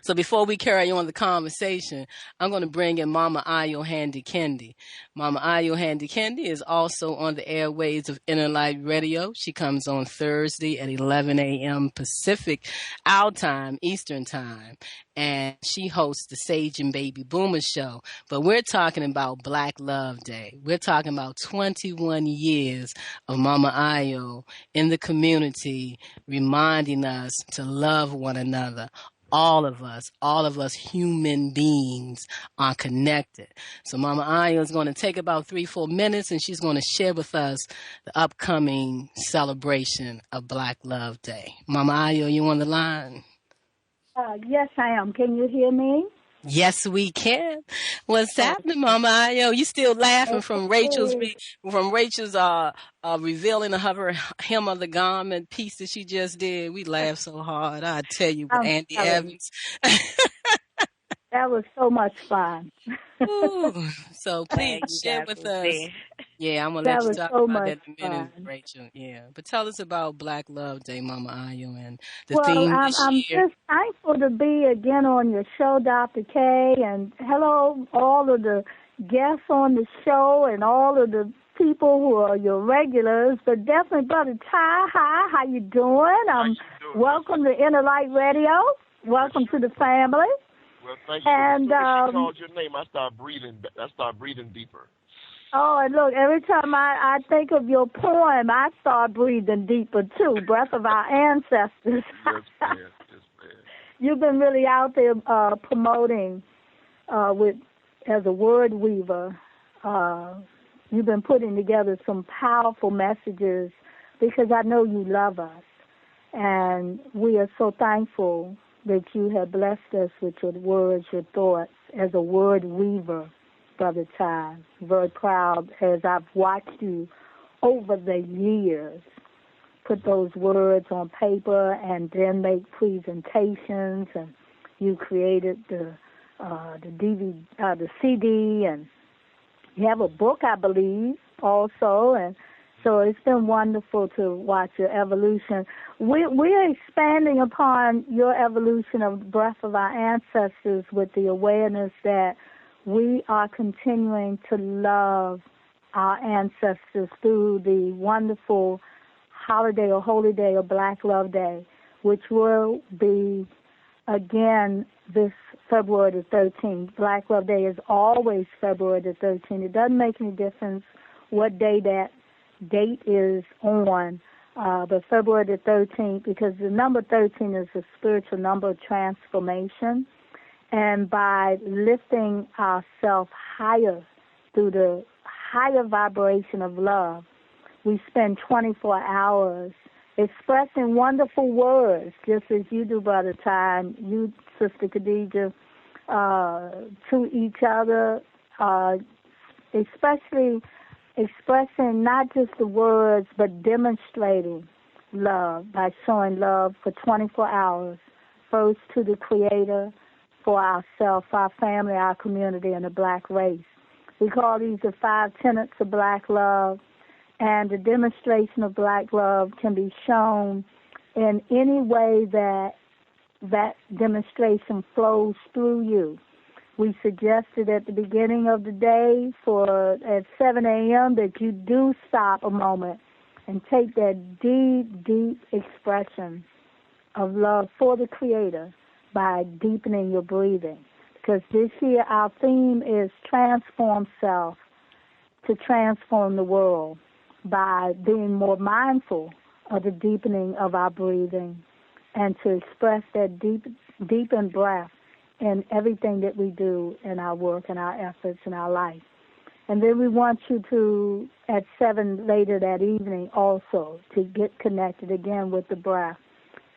So before we carry on the conversation, I'm going to bring in Mama Ayo Handy Kendi. Mama Ayo Handy Kendi is also on the airways of Inner Light Radio. She comes on Thursday at 11 a.m. Pacific, our time, Eastern time. And she hosts the Sage and Baby Boomer show. But we're talking about Black Love Day. We're talking about 21 years of Mama Ayo in the community, reminding us to love one another. All of us human beings are connected. So Mama Aya is going to take about 3-4 minutes and she's going to share with us the upcoming celebration of Black Love Day. Mama Aya, you on the line?
Yes, I am. Can you hear me?
Yes, we can. What's happening, Mama Ayo? You still laughing from Rachel's
Okay.
revealing of her hem of the garment piece that she just did? We laughed so hard. I tell you, with
I'm
Andy
telling you,
Evans.
that was so much fun.
Ooh, so
Glad
please
you
share
guys
with
was
us.
there.
Yeah, I'm gonna let
That
you
was
talk
so
about
much
that in a minute,
fun.
Rachel. Yeah, but tell us about Black Love Day, Mama Ayo, and the
Well,
theme this
I'm
year.
just thankful to be again on your show, Dr. K, and hello, all of the guests on the show and all of the people who are your regulars, but definitely Brother Ty. Hi, how you doing?
How you doing?
Welcome to Inner Light Radio. Welcome to the family.
Well, thank you.
And,
As soon as she called your name, I start breathing deeper.
Oh, and look, every time I think of your poem, I start breathing deeper, too. Breath of Our Ancestors.
Yes, ma'am. Yes, ma'am.
You've been really out there promoting as a word weaver. You've been putting together some powerful messages because I know you love us. And we are so thankful that you have blessed us with your words, your thoughts, as a word weaver, Brother Ty. Very proud as I've watched you over the years put those words on paper and then make presentations. And you created the CD, and you have a book, I believe, also. And so it's been wonderful to watch your evolution. We're expanding upon your evolution of Breath of Our Ancestors with the awareness that we are continuing to love our ancestors through the wonderful holiday or holy day of Black Love Day, which will be, again, this February the 13th. Black Love Day is always February the 13th. It doesn't make any difference what day that date is on, but February the 13th, because the number 13 is a spiritual number of transformation. And by lifting ourselves higher through the higher vibration of love, we spend 24 hours expressing wonderful words, just as you do, Brother Ty, and you, Sister Khadija, to each other, especially expressing not just the words, but demonstrating love by showing love for 24 hours, first to the Creator, for ourselves, our family, our community, and the black race. We call these the 5 tenets of black love, and the demonstration of black love can be shown in any way that that demonstration flows through you. We suggested at the beginning of the day at 7 a.m. that you do stop a moment and take that deep, deep expression of love for the Creator by deepening your breathing. Because this year our theme is transform self to transform the world by being more mindful of the deepening of our breathing and to express that deepened breath in everything that we do in our work and our efforts in our life. And then we want you to, at 7 later that evening also, to get connected again with the breath,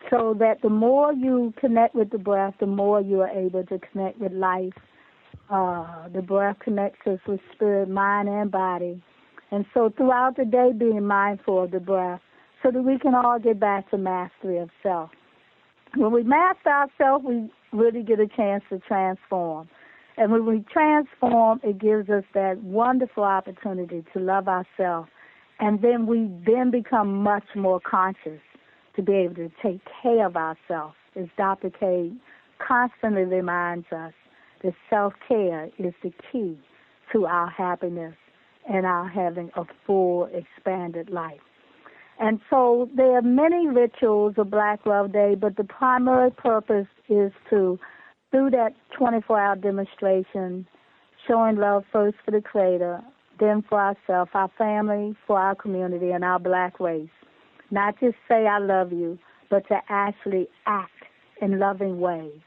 so that the more you connect with the breath, the more you are able to connect with life. The breath connects us with spirit, mind, and body. And so throughout the day, being mindful of the breath so that we can all get back to mastery of self. When we master ourselves, we really get a chance to transform. And when we transform, it gives us that wonderful opportunity to love ourselves. And then we become much more conscious to be able to take care of ourselves. As Dr. K constantly reminds us, that self-care is the key to our happiness and our having a full, expanded life. And so there are many rituals of Black Love Day, but the primary purpose is to, through that 24-hour demonstration, showing love first for the Creator, then for ourselves, our family, for our community, and our black race. Not just say I love you, but to actually act in loving ways.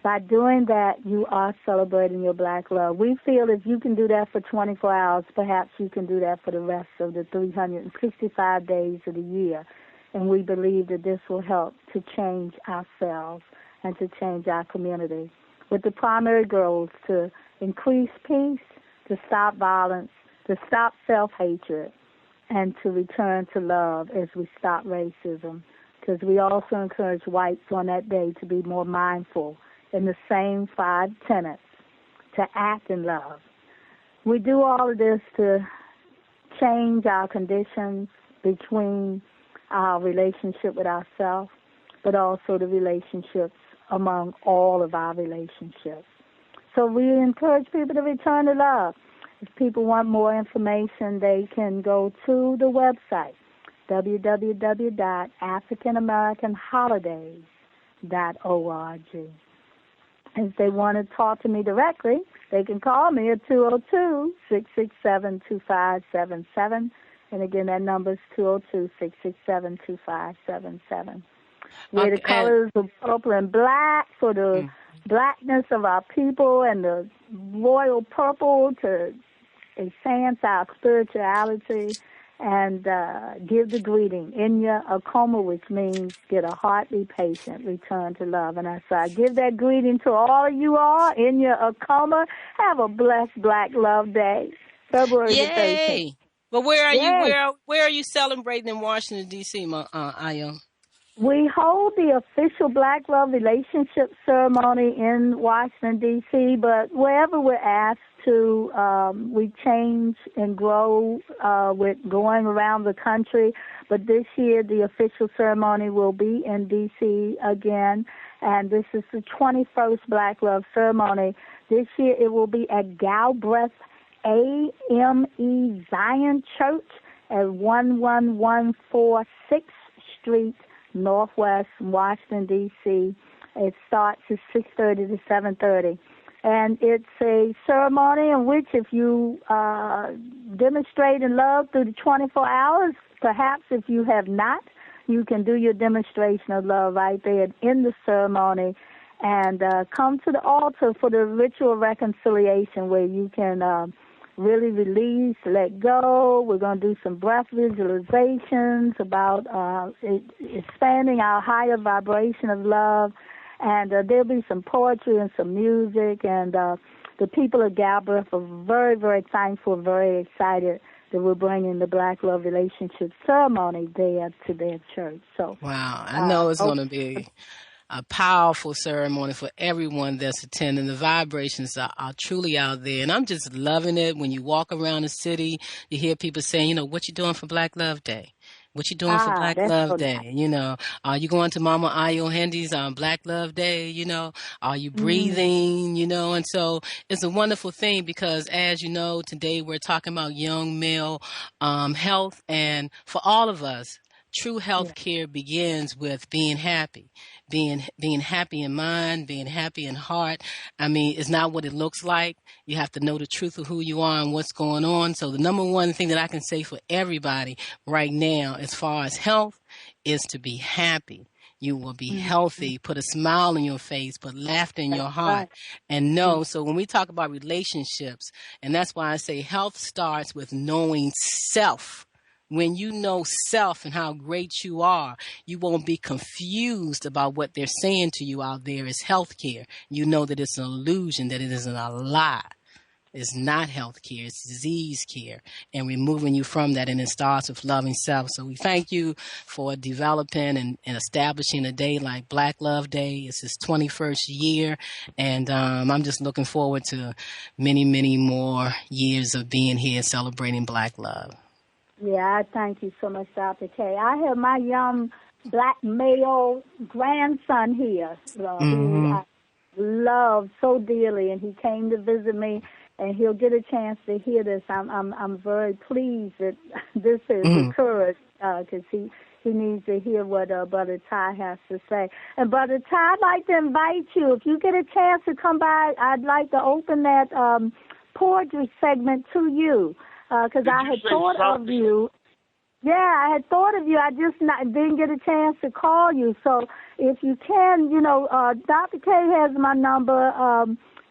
By doing that, you are celebrating your black love. We feel if you can do that for 24 hours, perhaps you can do that for the rest of the 365 days of the year. And we believe that this will help to change ourselves and to change our community, with the primary goals to increase peace, to stop violence, to stop self-hatred, and to return to love as we stop racism. Because we also encourage whites on that day to be more mindful in the same 5 tenets, to act in love. We do all of this to change our conditions between our relationship with ourselves, but also the relationships among all of our relationships. So we encourage people to return to love. If people want more information, they can go to the website, www.africanamericanholidays.org. If they want to talk to me directly, they can call me at 202-667-2577. And again, that number is 202-667-2577. Where the colors of purple and black for the blackness of our people, and the royal purple to enhance our spirituality, and give the greeting, Inya Akoma, which means get a heart, be patient, return to love. And so I give that greeting to all of you all, Inya Akoma. Have a blessed Black Love Day, February the 13th.
But where are you? Where are you celebrating in Washington, D.C., Aya?
We hold the official Black Love Relationship Ceremony in Washington, D.C., but wherever we're asked to, we change and grow with going around the country. But this year, the official ceremony will be in D.C. again, and this is the 21st Black Love Ceremony. This year, it will be at Galbraith AME Zion Church at 11146 Street, Northwest Washington, D.C. It starts at 6:30 to 7:30. And it's a ceremony in which if you demonstrate in love through the 24 hours, perhaps if you have not, you can do your demonstration of love right there in the ceremony and come to the altar for the ritual reconciliation where you can really release, let go. We're going to do some breath visualizations about expanding our higher vibration of love. And there'll be some poetry and some music. And the people of Galbraith are very, very thankful, very excited that we're bringing the Black Love Relationship Ceremony there to their church. So,
wow, I know it's going to be a powerful ceremony for everyone that's attending. The vibrations are truly out there, and I'm just loving it. When you walk around the city, you hear people saying, you know, what you doing for Black Love Day? What you doing for Black
that's
Love
so
Day?
nice.
You know, are you going to Mama Ayo Hendy's on Black Love Day? You know, are you breathing? You know, and so it's a wonderful thing because, as you know, today we're talking about young male health, and for all of us, true health
Yeah.
care begins with being happy, being happy in mind, being happy in heart. I mean, it's not what it looks like. You have to know the truth of who you are and what's going on. So the number one thing that I can say for everybody right now, as far as health, is to be happy. You will be healthy, put a smile on your face, put laughter in
That's
your heart,
right.
and know. So when we talk about relationships, and that's why I say health starts with knowing self. When you know self and how great you are, you won't be confused about what they're saying to you out there as healthcare. You know that it's an illusion, that it isn't a lie. It's not health care, it's disease care, and removing you from that. And it starts with loving self. So we thank you for developing and establishing a day like Black Love Day. It's his 21st year, and I'm just looking forward to many, many more years of being here celebrating Black love.
Yeah, I thank you so much, Dr. K. I have my young black male grandson here who I love so dearly, and he came to visit me, and he'll get a chance to hear this. I'm very pleased that this has occurred because he needs to hear what Brother Ty has to say. And Brother Ty, I'd like to invite you. If you get a chance to come by, I'd like to open that poetry segment to you. Because I had thought of you. Yeah, I had thought of you. I just didn't get a chance to call you. So if you can, you know, Dr. K has my number.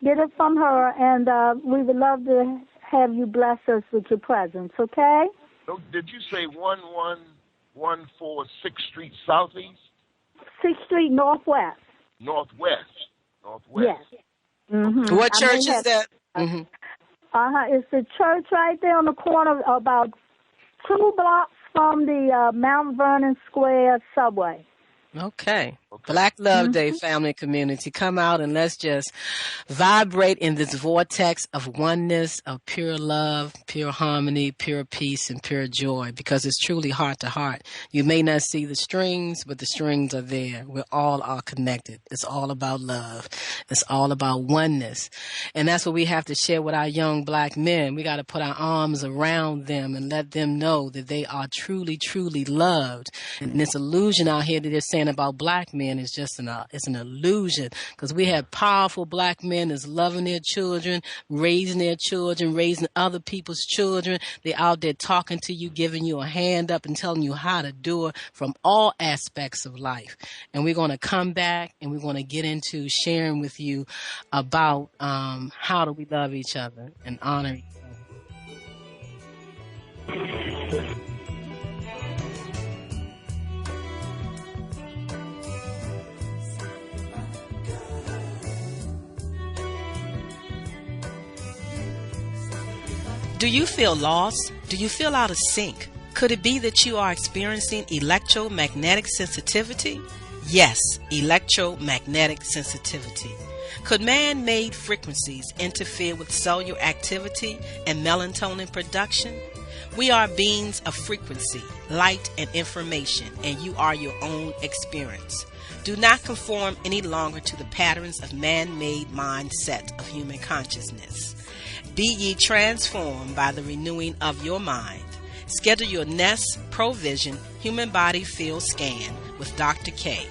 Get it from her, and we would love to have you bless us with your presence, okay?
So did you say 1114 6th Street Southeast?
6th Street Northwest.
Northwest.
Yes. Mm-hmm.
What church is that?
It's the church right there on the corner, about 2 blocks from the Mount Vernon Square subway.
Okay. Black Love Day, family community. Come out and let's just vibrate in this vortex of oneness, of pure love, pure harmony, pure peace, and pure joy, because it's truly heart to heart. You may not see the strings, but the strings are there. We all are connected. It's all about love. It's all about oneness. And that's what we have to share with our young black men. We got to put our arms around them and let them know that they are truly, truly loved. And this illusion out here that they're saying about black men is just it's an illusion, because we have powerful black men that's loving their children, raising other people's children. They're out there talking to you, giving you a hand up and telling you how to do it from all aspects of life. And we're going to come back and we're going to get into sharing with you about how do we love each other and honor each other. Do you feel lost? Do you feel out of sync? Could it be that you are experiencing electromagnetic sensitivity? Yes, electromagnetic sensitivity. Could man-made frequencies interfere with cellular activity and melatonin production? We are beings of frequency, light, and information, and you are your own experience. Do not conform any longer to the patterns of man-made mindset of human consciousness. Be ye transformed by the renewing of your mind. Schedule your Nest Provision Human Body Field Scan with Dr. K,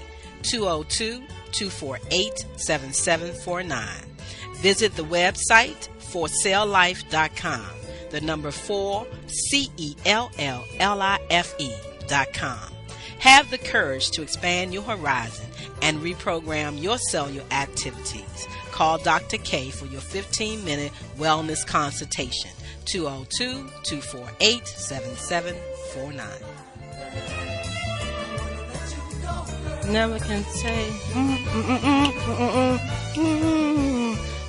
202-248-7749. Visit the website forcelllife.com, the number 4CELLLIFE.com. Have the courage to expand your horizon and reprogram your cellular activities. Call Dr. K for your 15-minute wellness consultation, 202-248-7749. Never can say.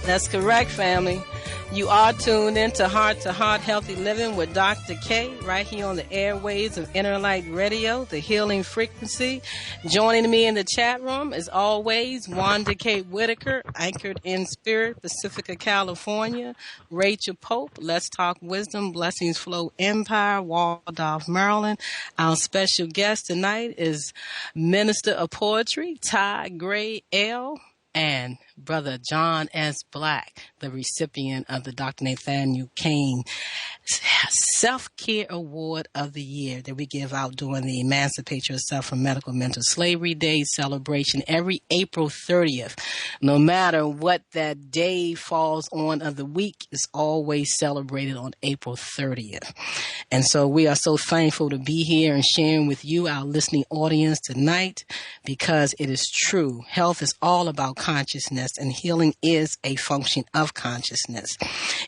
That's correct, family. You are tuned in to Heart to Heart Healthy Living with Dr. K, right here on the airways of Inner Light Radio, the healing frequency. Joining me in the chat room, as always, Wanda K. Whitaker, anchored in spirit, Pacifica, California. Rachel Pope, Let's Talk Wisdom, Blessings Flow Empire, Waldorf, Maryland. Our special guest tonight is Minister of Poetry, Ty Gray L., and Brother John S. Black, the recipient of the Dr. Nathaniel Kane Self-Care Award of the Year that we give out during the Emancipate Yourself from Medical Mental Slavery Day celebration every April 30th. No matter what that day falls on of the week, it's always celebrated on April 30th. And so we are so thankful to be here and sharing with you, our listening audience tonight, because it is true. Health is all about consciousness, and healing is a function of consciousness.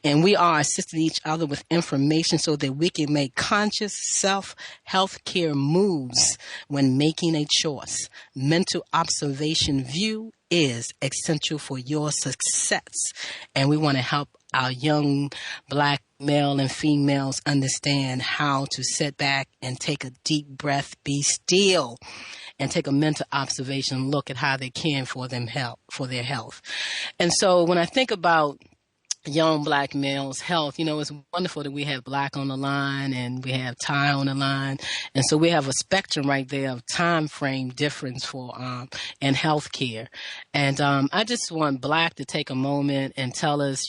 And we are assisting each other with information so that we can make conscious self-health care moves when making a choice. Mental observation view is essential for your success. And we want to help our young Black male and females understand how to sit back and take a deep breath, be still, and take a mental observation look at how they can for their health. And so when I think about young Black males' health, it's wonderful that we have Black on the line and we have Ty on the line. And so we have a spectrum right there of time frame difference for and health care. And I just want Black to take a moment and tell us,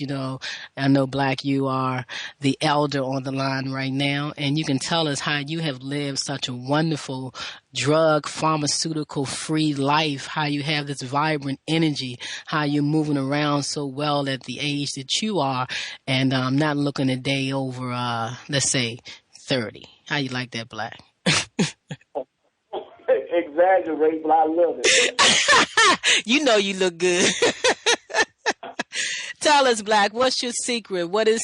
I know Black, you are the elder on the line right now, and you can tell us how you have lived such a wonderful drug, pharmaceutical free life, how you have this vibrant energy, how you're moving around so well at the age that you are, and not looking a day over, let's say, 30. How you like that, Black?
Exaggerate, but I love it.
You know you look good. Tell us, Black, what's your secret? What is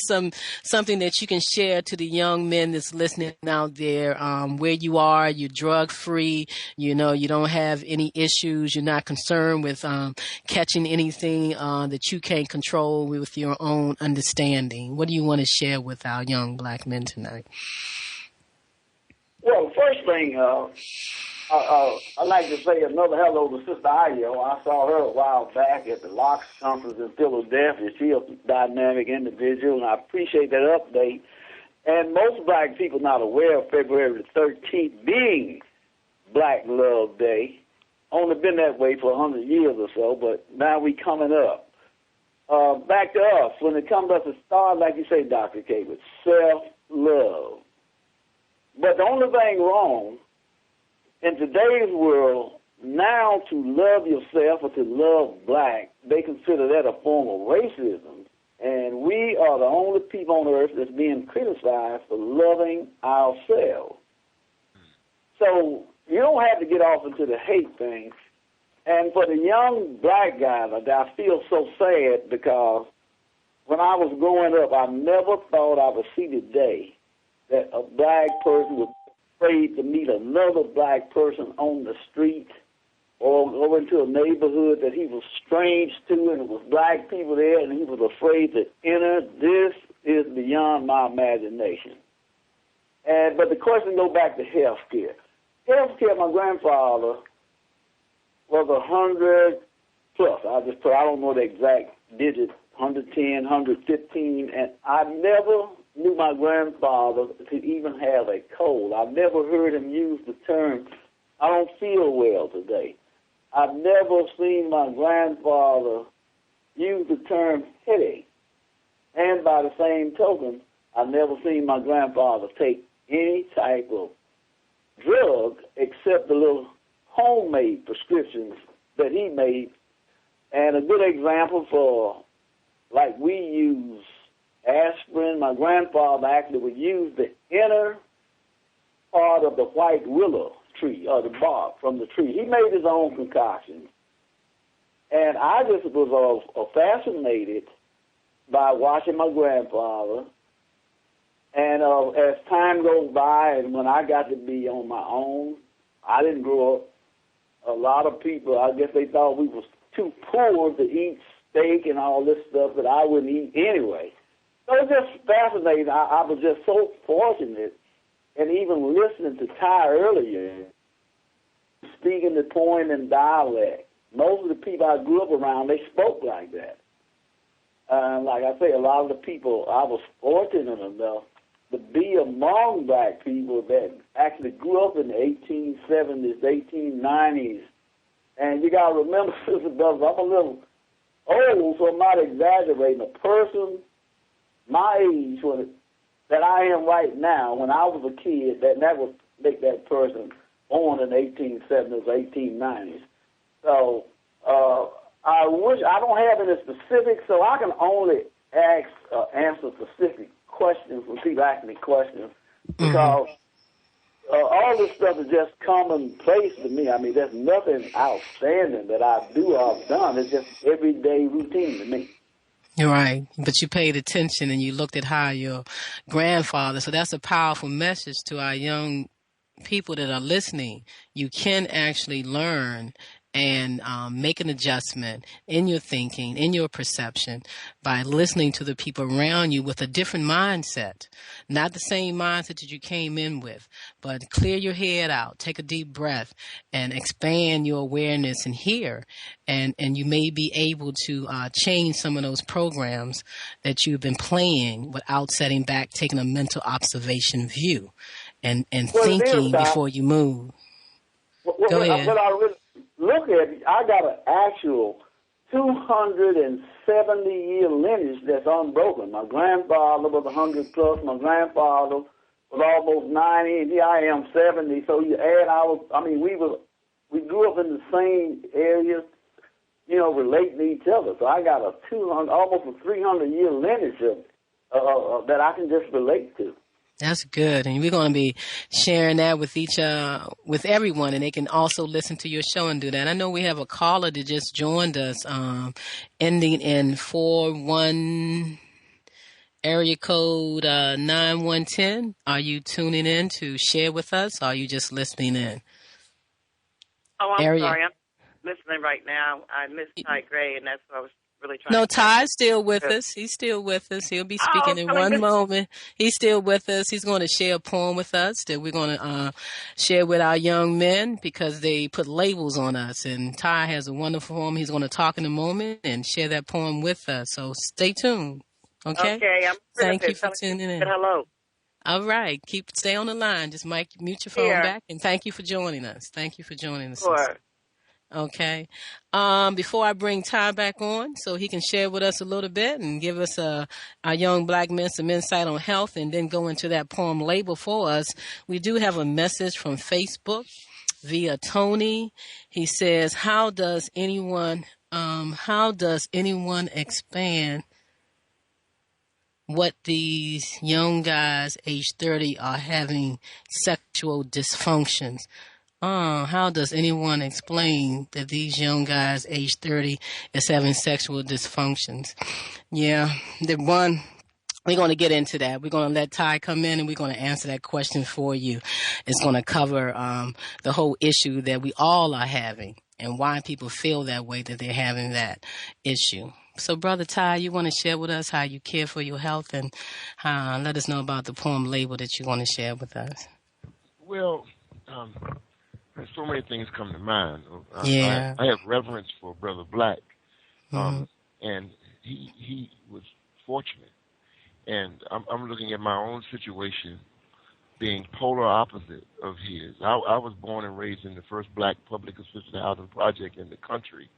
something that you can share to the young men that's listening out there, where you are, you're drug-free, you don't have any issues, you're not concerned with catching anything that you can't control with your own understanding. What do you want to share with our young Black men tonight?
Well, first thing, I'd like to say another hello to Sister Ayo. I saw her a while back at the Locks Conference in Philadelphia. She's a dynamic individual, and I appreciate that update. And most Black people not aware of February the 13th being Black Love Day. Only been that way for 100 years or so, but now we coming up. Back to us. When it comes to us, it starts, like you say, Dr. K, with self-love. But the only thing wrong in today's world, now to love yourself or to love Black, they consider that a form of racism. And we are the only people on earth that's being criticized for loving ourselves. So you don't have to get off into the hate thing. And for the young Black guys, I feel so sad because when I was growing up, I never thought I would see the day that a Black person was afraid to meet another Black person on the street or go into a neighborhood that he was strange to and it was Black people there and he was afraid to enter. This is beyond my imagination. But the question goes back to health care. Health care, my grandfather was 100 plus. I don't know the exact digit, 110, 115, and I never knew my grandfather to even have a cold. I've never heard him use the term, I don't feel well today. I've never seen my grandfather use the term headache. And by the same token, I've never seen my grandfather take any type of drug except the little homemade prescriptions that he made. And a good example for, like we use aspirin, my grandfather actually would use the inner part of the white willow tree, or the bark from the tree. He made his own concoction. And I just was fascinated by watching my grandfather. And as time goes by, and when I got to be on my own, I didn't grow up. A lot of people, I guess they thought we was too poor to eat steak and all this stuff that I wouldn't eat anyway. So it's just fascinating. I was just so fortunate, and even listening to Ty earlier, speaking the poem in dialect. Most of the people I grew up around, they spoke like that. Like I say, a lot of the people, I was fortunate enough to be among black people that actually grew up in the 1870s, 1890s. And you got to remember, Sister Brothers, I'm a little old, so I'm not exaggerating. A person my age that I am right now, when I was a kid, that would make that person born in the 1870s, 1890s. So I don't have any specifics, so I can only answer specific questions when people ask me questions, because all this stuff is just commonplace to me. I mean, there's nothing outstanding that I do or I've done. It's just everyday routine to me.
You're right. But you paid attention and you looked at how your grandfather, so that's a powerful message to our young people that are listening. You can actually learn and make an adjustment in your thinking, in your perception, by listening to the people around you with a different mindset. Not the same mindset that you came in with, but clear your head out, take a deep breath, and expand your awareness and hear. And you may be able to change some of those programs that you've been playing without setting back, taking a mental observation view and thinking before you move. Go ahead.
What I really look at, I got an actual 270-year lineage that's unbroken. My grandfather was 100 plus. My grandfather was almost 90, and here I am 70. So you add we grew up in the same areas, relating to each other. So I got almost a 300-year lineage that I can just relate to.
That's good, and we're going to be sharing that with with everyone, and they can also listen to your show and do that. I know we have a caller that just joined us, ending in 41 area code 9110. Are you tuning in to share with us, or are you just listening in?
Oh, I'm sorry, I'm listening right now. I missed Ty Gray, and that's what I was really trying to
Ty's still with us. He's still with us. He'll be speaking in one moment. He's still with us. He's going to share a poem with us that we're going to share with our young men, because they put labels on us. And Ty has a wonderful poem. He's going to talk in a moment and share that poem with us. So stay tuned. Okay?
Okay.
Thank you for tuning in.
Hello.
All right. Stay on the line. Just mute your phone back. And thank you for joining us. Thank you for joining us.
Sure.
Okay. Before I bring Ty back on, so he can share with us a little bit and give us our young black men some insight on health, and then go into that poem label for us, we do have a message from Facebook via Tony. He says, how does anyone expand what these young guys age 30 are having sexual dysfunctions? How does anyone explain that these young guys, age 30, is having sexual dysfunctions? Yeah, we're going to get into that. We're going to let Ty come in, and we're going to answer that question for you. It's going to cover the whole issue that we all are having, and why people feel that way, that they're having that issue. So, Brother Ty, you want to share with us how you care for your health, and let us know about the poem label that you want to share with us.
Well, so many things come to mind.
Yeah.
I have reverence for Brother Black, and he was fortunate. And I'm looking at my own situation being polar opposite of his. I was born and raised in the first black public assisted housing project in the country,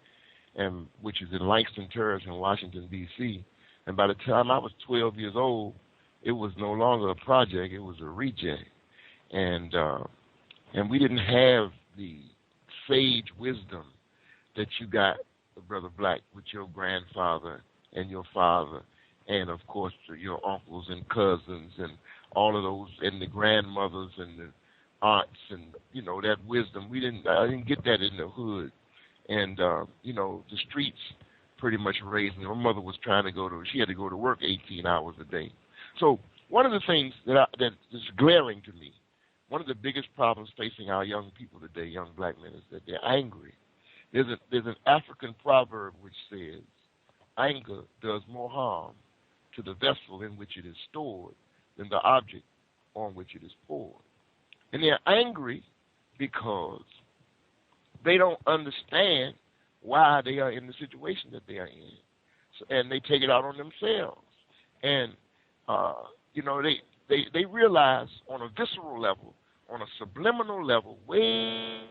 which is in Langston Terrace in Washington, D.C. And by the time I was 12 years old, it was no longer a project, it was a reject. And we didn't have the sage wisdom that you got, Brother Black, with your grandfather and your father, and of course your uncles and cousins and all of those, and the grandmothers and the aunts, and that wisdom. I didn't get that in the hood, and the streets pretty much raised me. My mother was she had to go to work 18 hours a day. So one of the things that is glaring to me, one of the biggest problems facing our young people today, young black men, is that they're angry. There's an African proverb which says, anger does more harm to the vessel in which it is stored than the object on which it is poured. And they're angry because they don't understand why they are in the situation that they are in. So, and they take it out on themselves. And, they realize on a visceral level, on a subliminal level, way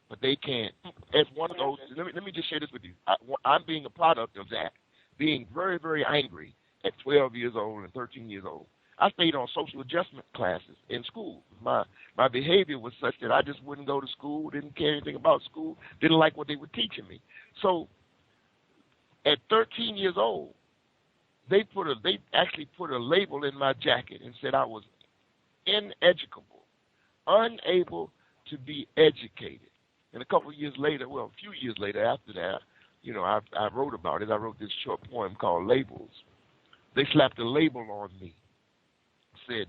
but they can't. As one of those, let me just share this with you. I'm being a product of that, being very, very angry at 12 years old and 13 years old. I stayed on social adjustment classes in school. My behavior was such that I just wouldn't go to school, didn't care anything about school, didn't like what they were teaching me. So at 13 years old, they actually put a label in my jacket and said I was ineducable, unable to be educated. And a couple of years later, a few years later after that, I wrote about it. I wrote this short poem called Labels. They slapped a label on me, said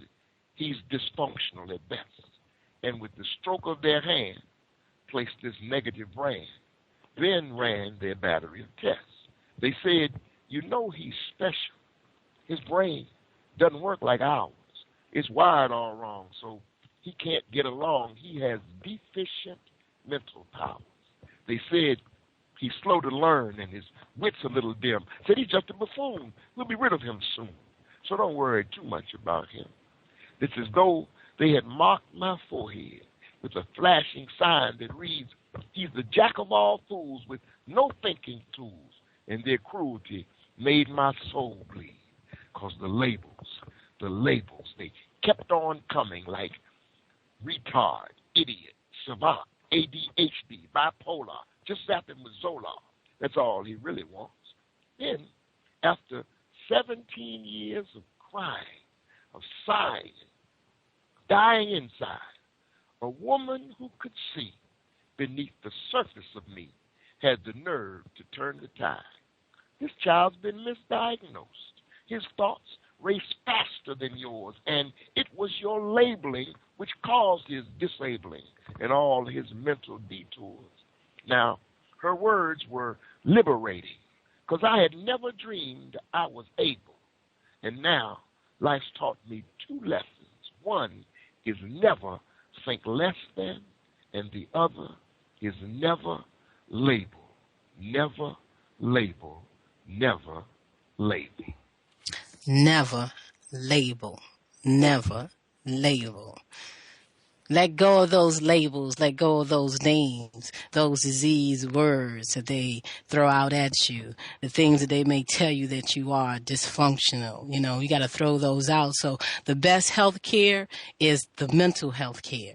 he's dysfunctional at best, and with the stroke of their hand, placed this negative brand. Then ran their battery of tests. They said, he's special. His brain doesn't work like ours. It's wired all wrong, so he can't get along. He has deficient mental powers. They said he's slow to learn and his wit's a little dim. Said he's just a buffoon. We'll be rid of him soon. So don't worry too much about him. It's as though they had marked my forehead with a flashing sign that reads, he's the jack of all fools with no thinking tools, and their cruelty made my soul bleed. Because the labels, they kept on coming like retard, idiot, savant, ADHD, bipolar, just zap him with Zoloft. That's all he really wants. Then, after 17 years of crying, of sighing, dying inside, a woman who could see beneath the surface of me had the nerve to turn the tide. This child's been misdiagnosed. His thoughts race faster than yours, and it was your labeling which caused his disabling and all his mental detours. Now, her words were liberating, because I had never dreamed I was able. And now, life's taught me two lessons. One is never think less than, and the other is never label. Never label. Never label.
Never label. Never label. Let go of those labels. Let go of those names, those disease words that they throw out at you, the things that they may tell you that you are dysfunctional. You got to throw those out. So the best health care is the mental health care.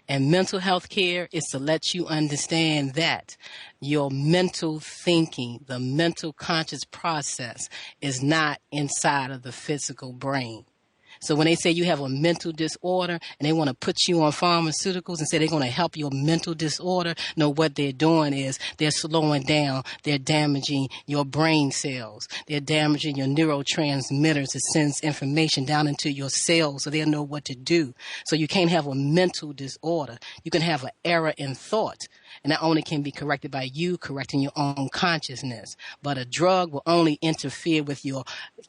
And mental health care is to let you understand that your mental thinking, the mental conscious process is not inside of the physical brain. So when they say you have a mental disorder and they want to put you on pharmaceuticals and say they're going to help your mental disorder, no, what they're doing is they're slowing down, they're damaging your brain cells, they're damaging your neurotransmitters that sends information down into your cells so they'll know what to do. So you can't have a mental disorder. You can have an error in thought. And that only can be corrected by you correcting your own consciousness. But a drug will only interfere with your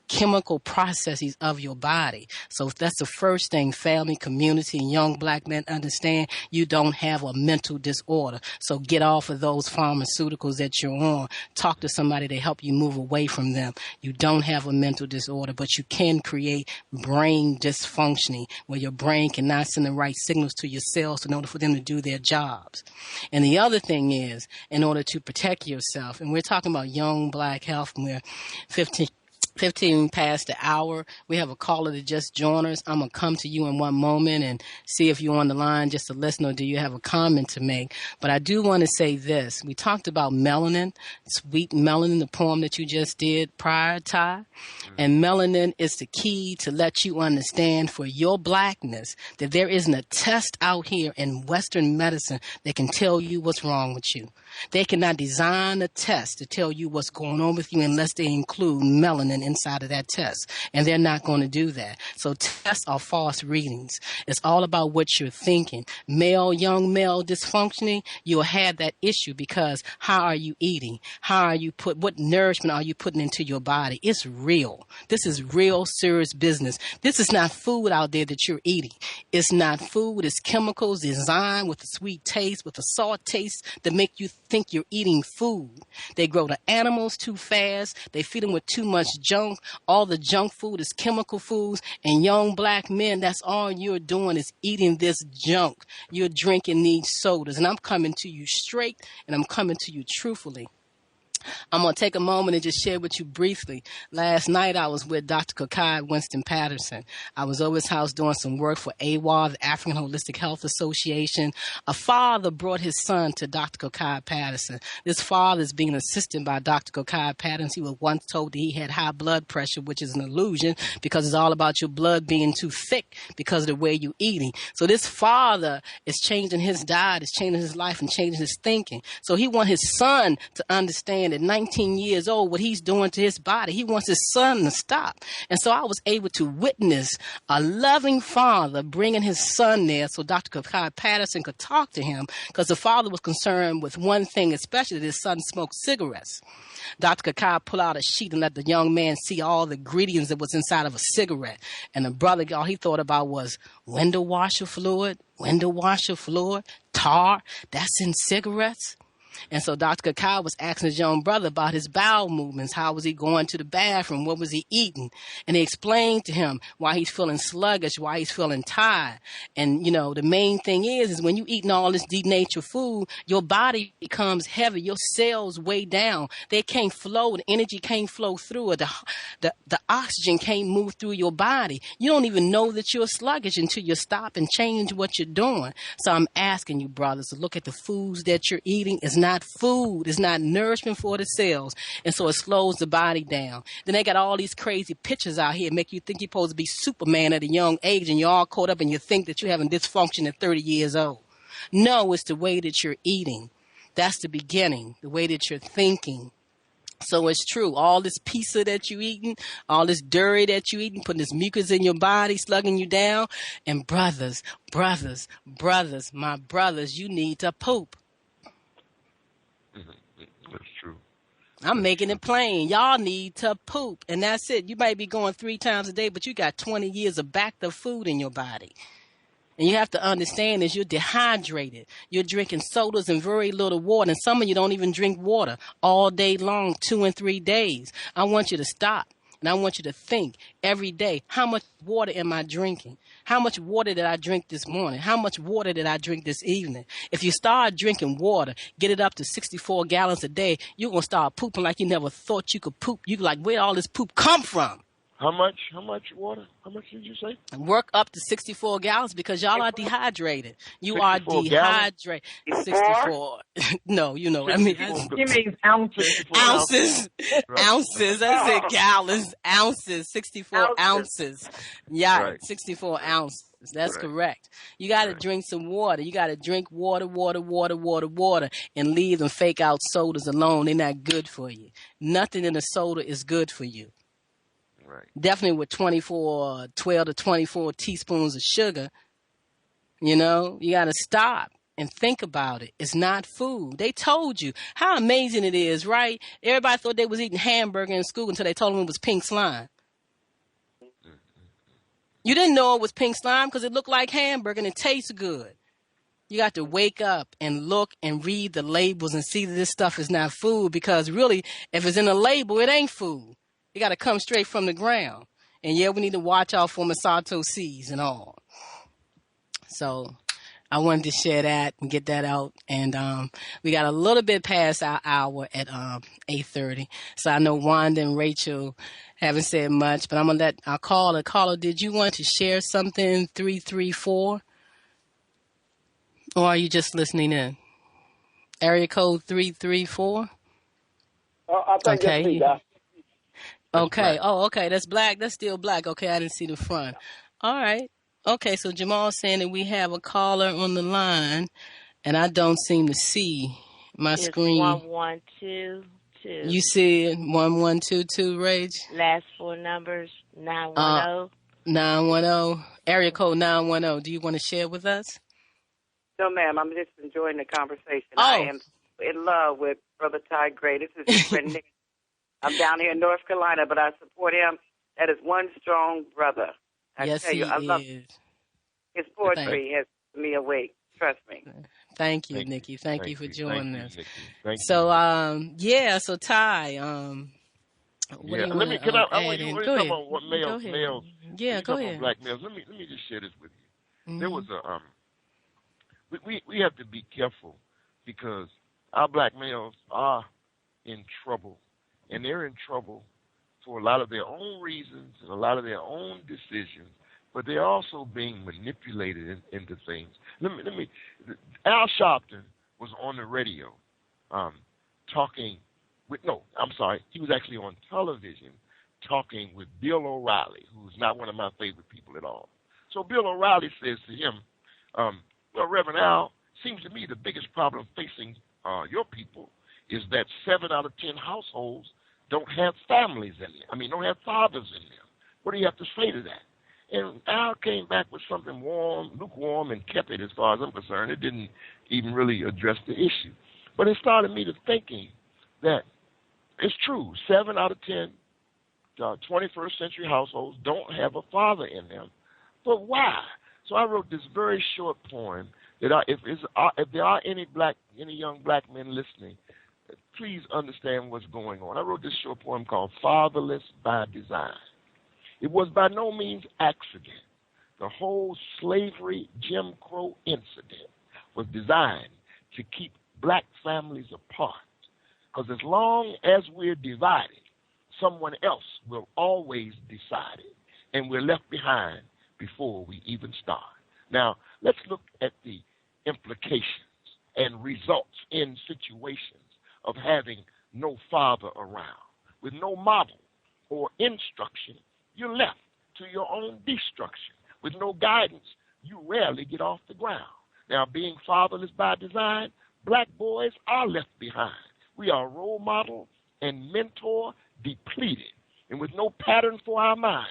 chemical processes of your body. So that's the first thing family, community, and young black men understand. You don't have a mental disorder. So get off of those pharmaceuticals that you're on. Talk to somebody to help you move away from them. You don't have a mental disorder, but you can create brain dysfunctioning where your brain cannot send the right signals to your cells in order for them to do their jobs. And the other thing is, in order to protect yourself, and we're talking about young black health, and we're 15 past the hour. We have a caller that just joined us. I'm going to come to you in one moment and see if you're on the line just to listen, or do you have a comment to make. But I do want to say this. We talked about melanin, sweet melanin, the poem that you just did prior, Ty. And melanin is the key to let you understand for your blackness that there isn't a test out here in Western medicine that can tell you what's wrong with you. They cannot design a test to tell you what's going on with you unless they include melanin man inside of that test. And they're not going to do that. So tests are false readings. It's all about what you're thinking. Young male dysfunctioning, you'll have that issue because how are you eating? What nourishment are you putting into your body? It's real. This is real serious business. This is not food out there that you're eating. It's not food. It's chemicals designed with a sweet taste, with a salt taste that make you think you're eating food. They grow the animals too fast. They feed them with too much junk. All the junk food is chemical foods. And young black men, that's all you're doing is eating this junk. You're drinking these sodas. And I'm coming to you straight and I'm coming to you truthfully. I'm going to take a moment and just share with you briefly. Last night, I was with Dr. Kakai Winston Patterson. I was over his house doing some work for AWA, the African Holistic Health Association. A father brought his son to Dr. Kakai Patterson. This father is being assisted by Dr. Kakai Patterson. He was once told that he had high blood pressure, which is an illusion because it's all about your blood being too thick because of the way you're eating. So this father is changing his diet, is changing his life, and changing his thinking. So he wants his son to understand at 19 years old what he's doing to his body. He wants his son to stop. And so I was able to witness a loving father bringing his son there so Dr. Kakai Patterson could talk to him because the father was concerned with one thing, especially that his son smoked cigarettes. Dr. Kakai pulled out a sheet and let the young man see all the ingredients that was inside of a cigarette. And the brother, all he thought about was window washer fluid, tar, that's in cigarettes. And so Dr. Kakai was asking his young brother about his bowel movements. How was he going to the bathroom? What was he eating? And he explained to him why he's feeling sluggish, why he's feeling tired. And, the main thing is when you eating all this denatured food, your body becomes heavy. Your cells weigh down. They can't flow. The energy can't flow through it. The oxygen can't move through your body. You don't even know that you're sluggish until you stop and change what you're doing. So I'm asking you, brothers, to look at the foods that you're eating. It's not food. It's not nourishment for the cells. And so it slows the body down. Then they got all these crazy pictures out here make you think you're supposed to be Superman at a young age and you're all caught up and you think that you're having dysfunction at 30 years old. No, it's the way that you're eating. That's the beginning, the way that you're thinking. So it's true. All this pizza that you eating, all this dairy that you eating, putting this mucus in your body, slugging you down. And brothers, my brothers, you need to poop.
That's true.
I'm making it plain. Y'all need to poop. And that's it. You might be going 3 times a day, but you got 20 years of backed up food in your body. And you have to understand is you're dehydrated. You're drinking sodas and very little water. And some of you don't even drink water all day long, 2 and 3 days. I want you to stop. And I want you to think every day, how much water am I drinking? How much water did I drink this morning? How much water did I drink this evening? If you start drinking water, get it up to 64 gallons a day, you're going to start pooping like you never thought you could poop. You're like, where all this poop come from?
How much water? How much did you say?
Work up to 64 gallons because y'all are dehydrated. You are dehydrated. 64. No, you know what I mean.
He means ounces.
Ounces.
Right.
Ounces. I said gallons. Ounces. 64 ounces. Yeah, right. 64 ounces. That's correct. You got to drink some water. You got to drink water, and leave them fake out sodas alone. They're not good for you. Nothing in a soda is good for you.
Right.
Definitely with 12 to 24 teaspoons of sugar. You got to stop and think about it. It's not food. They told you how amazing it is, right? Everybody thought they was eating hamburger in school until they told them it was pink slime. You didn't know it was pink slime because it looked like hamburger and it tastes good. You got to wake up and look and read the labels and see that this stuff is not food because really, if it's in a label, it ain't food. You got to come straight from the ground. And yeah, we need to watch out for Masato seeds and all. So I wanted to share that and get that out. And we got a little bit past our hour at 8:30. So I know Wanda and Rachel haven't said much, but I'm going to let our caller. Caller, did you want to share something, 334? Or are you just listening in? Area code 334?
I think that's me, Doc.
Okay. Oh, okay. That's black. That's still black. Okay. I didn't see the front. All right. Okay. So Jamal's saying that we have a caller on the line and I don't seem to see my screen.
112 2.
You see 1122, Rage?
Last 4 numbers, 910.
910. Area code 910. Do you want to share with us?
No, ma'am. I'm just enjoying the conversation. I
Oh.
am in love with Brother Ty Gray. This is his friend Nick. I'm down here in North Carolina, but I support him. That is one strong brother. I
Yes,
tell you, I love his poetry has me awake. Trust me.
Thank you, Nikki. Thank you for joining us.
Thank
so,
you.
so Ty, what do you want to add in? Go ahead.
About what males.
Yeah, go ahead.
Black males. Let me just share this with you.
Mm-hmm.
There was a we have to be careful because our black males are in trouble, and they're in trouble for a lot of their own reasons and a lot of their own decisions, but they're also being manipulated into things. Let me. Al Sharpton was on the radio, talking with. No, I'm sorry. He was actually on television talking with Bill O'Reilly, who's not one of my favorite people at all. So Bill O'Reilly says to him, well, Reverend Al, seems to me the biggest problem facing your people is that 7 out of 10 households don't have families in them. I mean, don't have fathers in them. What do you have to say to that? And Al came back with something lukewarm, and kept it as far as I'm concerned. It didn't even really address the issue. But it started me to thinking that it's true. 7 out of 10 21st century households don't have a father in them. But why? So I wrote this very short poem that if there are any young black men listening, please understand what's going on. I wrote this short poem called Fatherless by Design. It was by no means accident. The whole slavery Jim Crow incident was designed to keep black families apart. Because as long as we're divided, someone else will always decide it, and we're left behind before we even start. Now, let's look at the implications and results in situations of having no father around. With no model or instruction, you're left to your own destruction. With no guidance, you rarely get off the ground. Now, being fatherless by design, black boys are left behind. We are role model and mentor depleted. And with no pattern for our minds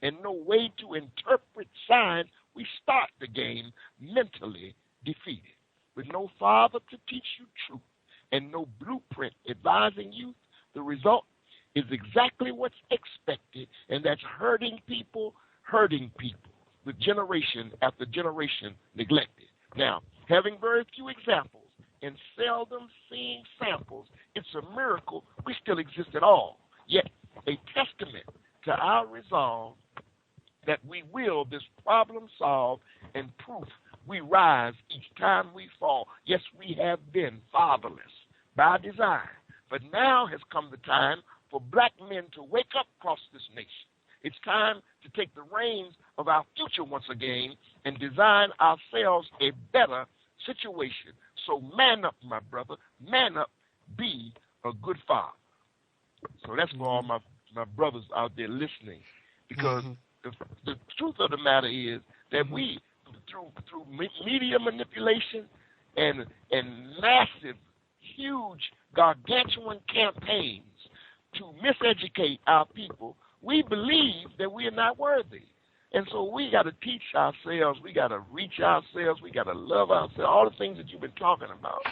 and no way to interpret signs, we start the game mentally defeated. With no father to teach you truth and no blueprint advising you, the result is exactly what's expected, and that's hurting people, with generation after generation neglected. Now, having very few examples and seldom seeing samples, it's a miracle we still exist at all. Yet, a testament to our resolve that we will this problem solve, and proof we rise each time we fall. Yes, we have been fatherless by design, but now has come the time for black men to wake up across this nation. It's time to take the reins of our future once again and design ourselves a better situation. So man up, my brother, man up, be a good father. So that's for all my brothers out there listening, because the truth of the matter is that we, through media manipulation and massive, huge, gargantuan campaigns to miseducate our people, we believe that we are not worthy. And so we got to teach ourselves, we got to reach ourselves, we got to love ourselves, all the things that you've been talking about,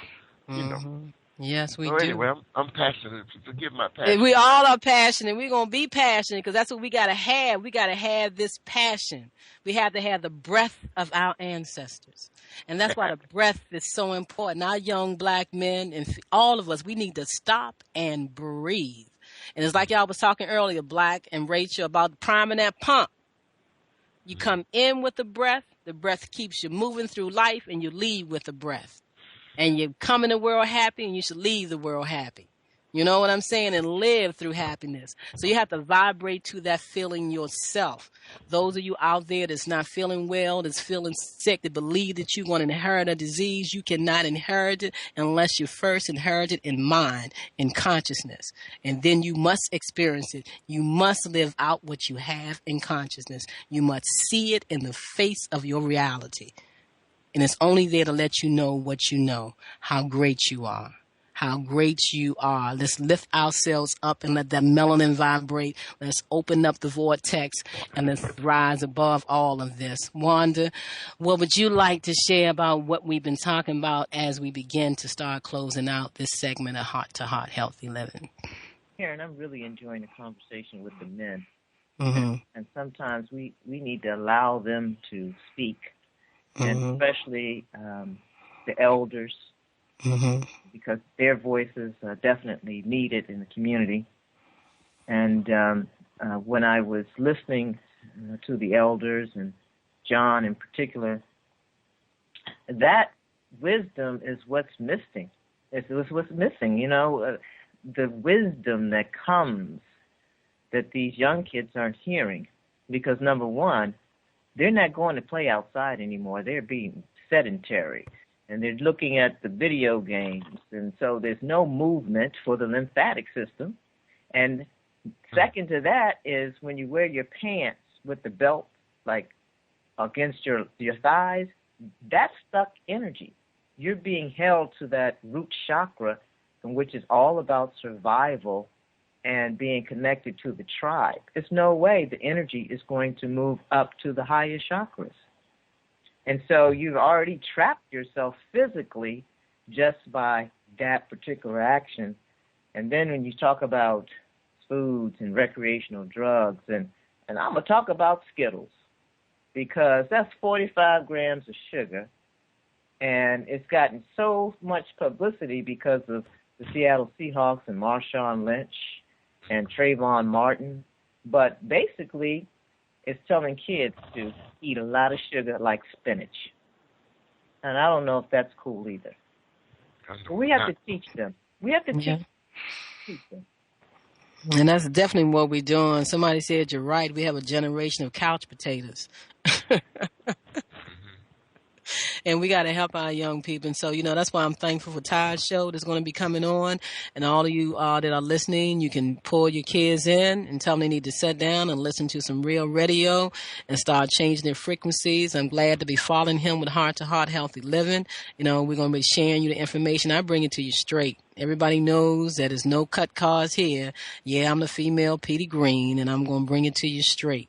you know.
Yes, we do.
Anyway, I'm passionate. Forgive my passion.
We all are passionate. We're going to be passionate because that's what we got to have. We got to have this passion. We have to have the breath of our ancestors. And that's why the breath is so important. Our young black men and all of us, we need to stop and breathe. And it's like y'all was talking earlier, Black and Rachel, about priming that pump. You come in with the breath keeps you moving through life, and you leave with the breath. And you come in the world happy, and you should leave the world happy. You know what I'm saying? And live through happiness. So you have to vibrate to that feeling yourself. Those of you out there that's not feeling well, that's feeling sick, that believe that you're going to inherit a disease, you cannot inherit it unless you first inherit it in mind, in consciousness. And then you must experience it. You must live out what you have in consciousness. You must see it in the face of your reality. And it's only there to let you know what you know, how great you are, how great you are. Let's lift ourselves up and let that melanin vibrate. Let's open up the vortex and let's rise above all of this. Wanda, what would you like to share about what we've been talking about as we begin to start closing out this segment of Heart to Heart Healthy Living?
Karen, I'm really enjoying the conversation with the men.
Mm-hmm.
And sometimes we need to allow them to speak, and especially the elders, because their voices are definitely needed in the community. And when I was listening to the elders, and John in particular, that wisdom is what's missing. It's what's missing, the wisdom that comes that these young kids aren't hearing. Because, number one, they're not going to play outside anymore. They're being sedentary, and they're looking at the video games. And so there's no movement for the lymphatic system. And second to that is when you wear your pants with the belt, like against your thighs, that's stuck energy. You're being held to that root chakra, which is all about survival and being connected to the tribe. There's no way the energy is going to move up to the highest chakras. And so you've already trapped yourself physically just by that particular action. And then when you talk about foods and recreational drugs, and I'm going to talk about Skittles, because that's 45 grams of sugar, and it's gotten so much publicity because of the Seattle Seahawks and Marshawn Lynch and Trayvon Martin. But basically, it's telling kids to eat a lot of sugar like spinach. And I don't know if that's cool either. But we have to teach them. We have to teach them.
And that's definitely what we're doing. Somebody said you're right. We have a generation of couch potatoes. And we got to help our young people. And so, that's why I'm thankful for Ty's show that's going to be coming on. And all of you that are listening, you can pull your kids in and tell them they need to sit down and listen to some real radio and start changing their frequencies. I'm glad to be following him with Heart to Heart Healthy Living. We're going to be sharing you the information. I bring it to you straight. Everybody knows that there's no cut cards here. Yeah, I'm the female Petey Green, and I'm going to bring it to you straight.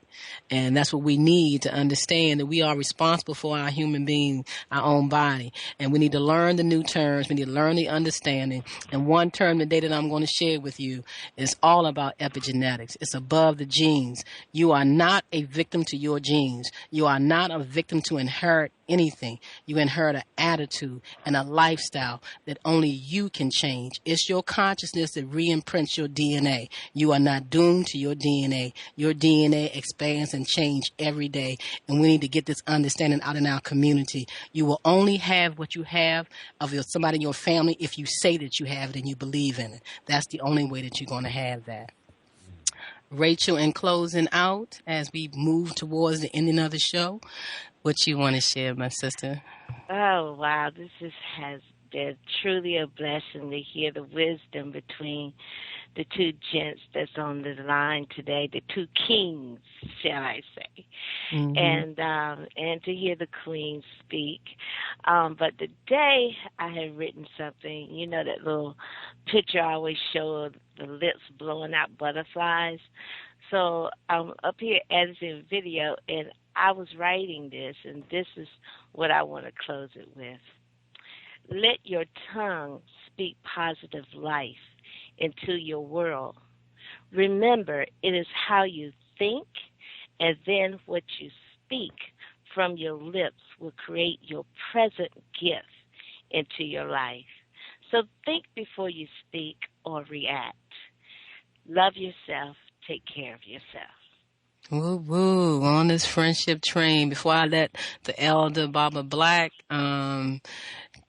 And that's what we need to understand, that we are responsible for our human being, our own body. And we need to learn the new terms. We need to learn the understanding. And one term today that I'm going to share with you is all about epigenetics. It's above the genes. You are not a victim to your genes. You are not a victim to inherit anything. You inherit an attitude and a lifestyle that only you can change. It's your consciousness that re-imprints your DNA. You are not doomed to your DNA. Your DNA expands and changes every day, and we need to get this understanding out in our community. You will only have what you have of somebody in your family if you say that you have it and you believe in it. That's the only way that you're going to have that. Rachel, in closing out, as we move towards the ending of the show, what you want to share, my sister?
Oh, wow. This has been truly a blessing to hear the wisdom between the two gents that's on the line today, the two kings, shall I say, and to hear the queen speak. But today I had written something, that little picture I always show of the lips blowing out butterflies. So I'm up here editing video, and I was writing this, and this is what I want to close it with. Let your tongue speak positive life into your world. Remember, it is how you think, and then what you speak from your lips will create your present gift into your life. So think before you speak or react. Love yourself. Take care of yourself.
Woo woo, on this friendship train. Before I let the elder Baba Black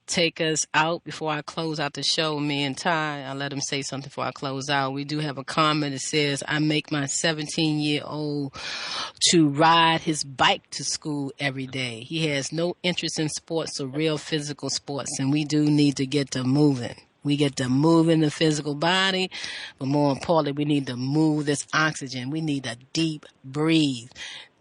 take us out, before I close out the show, me and Ty, I'll let him say something before I close out. We do have a comment that says, I make my 17-year-old to ride his bike to school every day. He has no interest in sports or real physical sports, and we do need to get to moving. We get to move in the physical body, but more importantly, we need to move this oxygen. We need a deep breathe.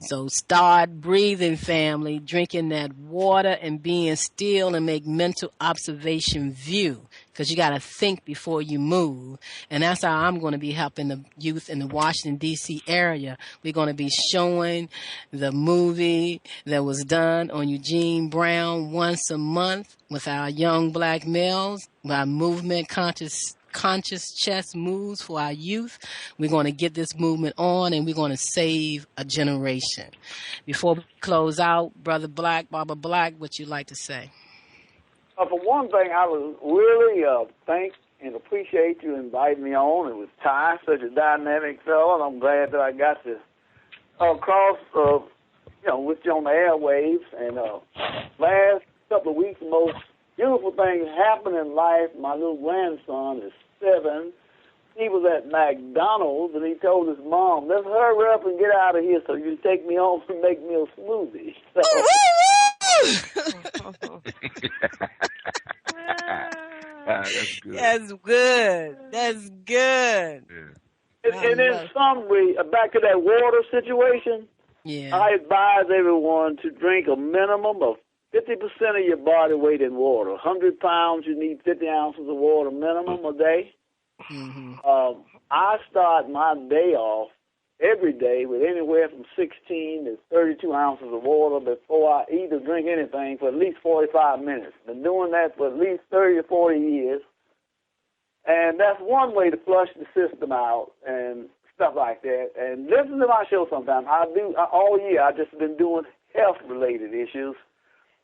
So start breathing, family, drinking that water and being still, and make mental observation view. because you got to think before you move. And that's how I'm going to be helping the youth in the Washington, D.C. area. We're going to be showing the movie that was done on Eugene Brown once a month with our young black males, our movement conscious chess moves for our youth. We're going to get this movement on, and we're going to save a generation. Before we close out, Brother Black, Baba Black, what you like to say?
For one thing, I was really thank and appreciate you inviting me on. It was Ty, such a dynamic fellow, and I'm glad that I got to cross, with you on the airwaves. And last couple of weeks, the most beautiful things happened in life. My little grandson is 7. He was at McDonald's, and he told his mom, let's hurry up and get out of here so you can take me home and make me a smoothie. So,
that's good.
That's good. That's good.
Yeah.
and in summary, back to that water situation, I advise everyone to drink a minimum of 50% of your body weight in water. 100 pounds, you need 50 ounces of water minimum a day.
Mm-hmm.
I start my day off every day with anywhere from 16 to 32 ounces of water before I eat or drink anything for at least 45 minutes. Been doing that for at least 30 or 40 years. And that's one way to flush the system out and stuff like that. And listen to my show sometimes. All year I've just been doing health-related issues.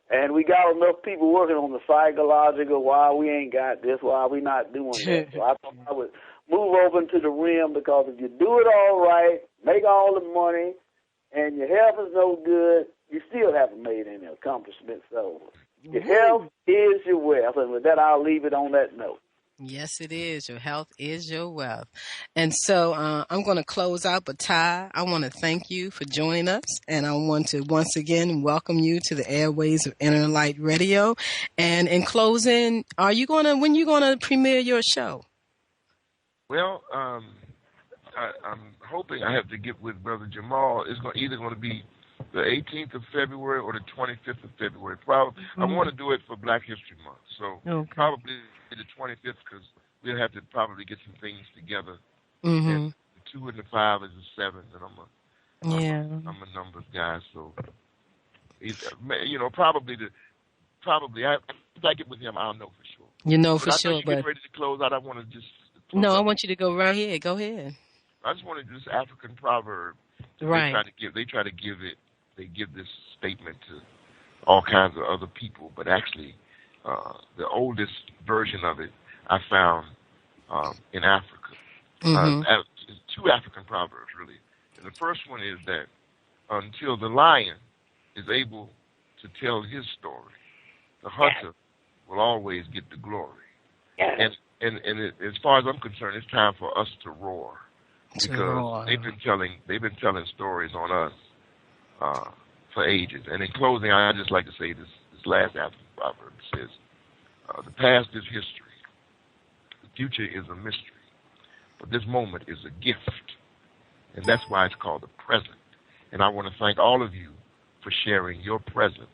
And we got enough people working on the psychological, why we ain't got this, why we not doing that. So I thought I would move over into the rim, because if you do it all right, make all the money, and your health is no good, you still haven't made any accomplishments. So your health is your wealth. And with that, I'll leave it on that note.
Yes, it is. Your health is your wealth. And so I'm going to close out, but Ty, I want to thank you for joining us. And I want to once again welcome you to the airways of Inner Light Radio. And in closing, when are you going to premiere your show?
Well, I'm hoping I have to get with Brother Jamal. It's either going to be the 18th of February or the 25th of February. Probably, I want to do it for Black History Month. So probably the 25th, because we'll have to probably get some things together. And the 2 and the 5 is the 7, and I'm a numbers guy, so probably if I get with him, I'll know for sure.
You know
but
for
I
sure,
know you
but
get ready to close out. I want to just
I want you to go right here. Go ahead.
I just wanted this African proverb.
Right.
They try to give it. They give this statement to all kinds of other people, but actually, the oldest version of it I found in Africa. 2 African proverbs, really. And the first one is that until the lion is able to tell his story, the hunter will always get the glory. And as far as I'm concerned, it's time for us to roar, because they've been telling stories on us for ages. And in closing, I just like to say this last African proverb says, the past is history, the future is a mystery, but this moment is a gift, and that's why it's called the present. And I want to thank all of you for sharing your presence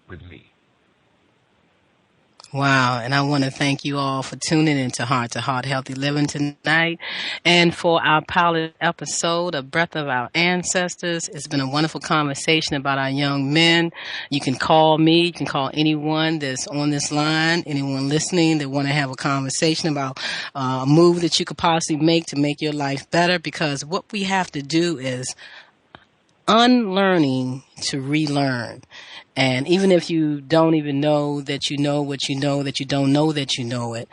with me.
Wow. And I want to thank you all for tuning into Heart2Heart Healthy Living tonight. And for our pilot episode, A Breath of Our Ancestors. It's been a wonderful conversation about our young men. You can call me. You can call anyone that's on this line, anyone listening that want to have a conversation about a move that you could possibly make to make your life better. Because what we have to do is unlearning to relearn. And even if you don't even know that you know what you know, that you don't know that you know it,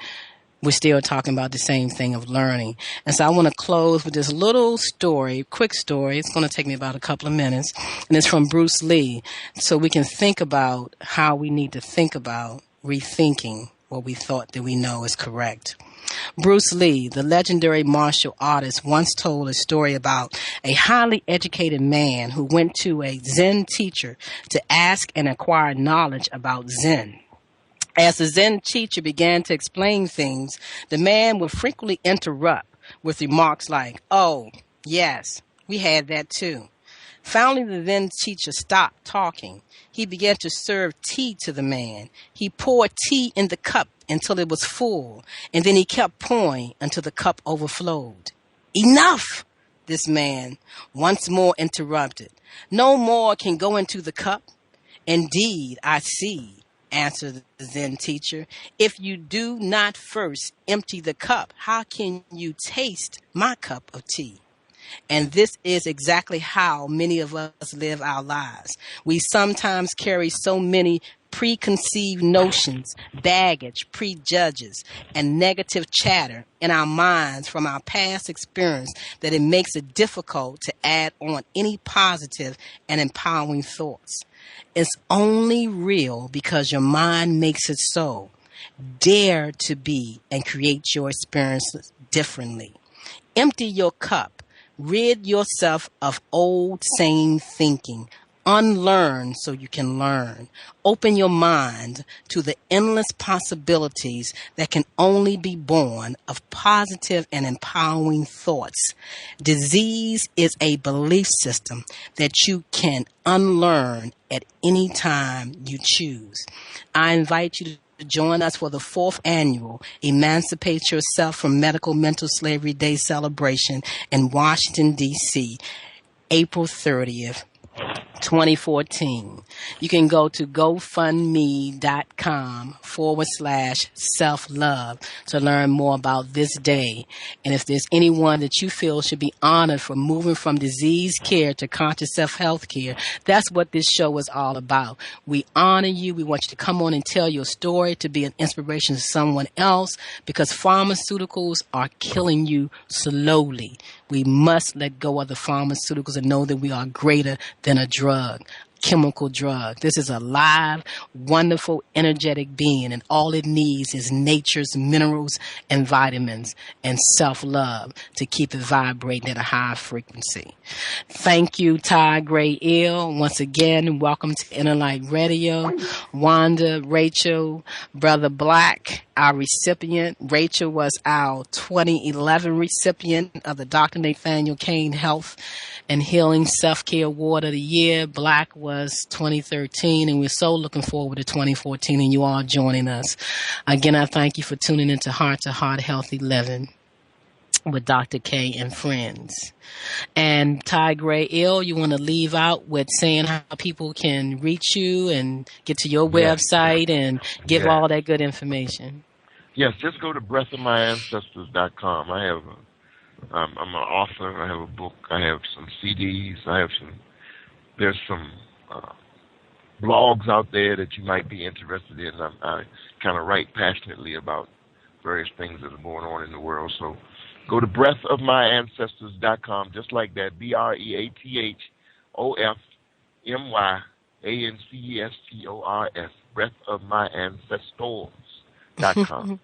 we're still talking about the same thing of learning. And so I want to close with this little story, quick story. It's going to take me about a couple of minutes. And it's from Bruce Lee. So we can think about how we need to think about rethinking what we thought that we know is correct. Bruce Lee, the legendary martial artist, once told a story about a highly educated man who went to a Zen teacher to ask and acquire knowledge about Zen. As the Zen teacher began to explain things, the man would frequently interrupt with remarks like, "Oh, yes, we had that too." Finally, the then teacher stopped talking. He began to serve tea to the man. He poured tea in the cup until it was full, and then he kept pouring until the cup overflowed. Enough! This man once more interrupted. No more can go into the cup. Indeed, I see, answered the then teacher. If you do not first empty the cup, how can you taste my cup of tea? And this is exactly how many of us live our lives. We sometimes carry so many preconceived notions, baggage, prejudges, and negative chatter in our minds from our past experience that it makes it difficult to add on any positive and empowering thoughts. It's only real because your mind makes it so. Dare to be and create your experiences differently. Empty your cup. Rid yourself of old same thinking. Unlearn so you can learn. Open your mind to the endless possibilities that can only be born of positive and empowering thoughts. Disease is a belief system that you can unlearn at any time you choose. I invite you to join us for the 4th annual Emancipate Yourself from Medical Mental Slavery Day celebration in Washington, D.C., April 30th, 2014. You can go to GoFundMe.com/self-love to learn more about this day. And if there's anyone that you feel should be honored for moving from disease care to conscious self-health care, that's what this show is all about. We honor you. We want you to come on and tell your story to be an inspiration to someone else, because pharmaceuticals are killing you slowly. We must let go of the pharmaceuticals and know that we are greater than a drug, chemical drug. This is a live, wonderful, energetic being, and all it needs is nature's minerals and vitamins and self-love to keep it vibrating at a high frequency. Thank you, Ty Gray Ill. Once again, welcome to Inner Light Radio. Wanda, Rachel, Brother Black, our recipient. Rachel was our 2011 recipient of the Dr. Nathaniel Kane Health and Healing Self-Care Award of the Year. Black was 2013, and we're so looking forward to 2014 and you all joining us. Again, I thank you for tuning into Heart to Heart Healthy Living with Dr. K and friends. And Ty Gray Ill, you want to leave out with saying how people can reach you and get to your website and give all that good information.
Yes, just go to breathofmyancestors.com. I'm an author. I have a book. I have some CDs. There's some blogs out there that you might be interested in. I kind of write passionately about various things that are going on in the world. So go to breathofmyancestors.com, just like that, BreathofMyancestors, breathofmyancestors.com.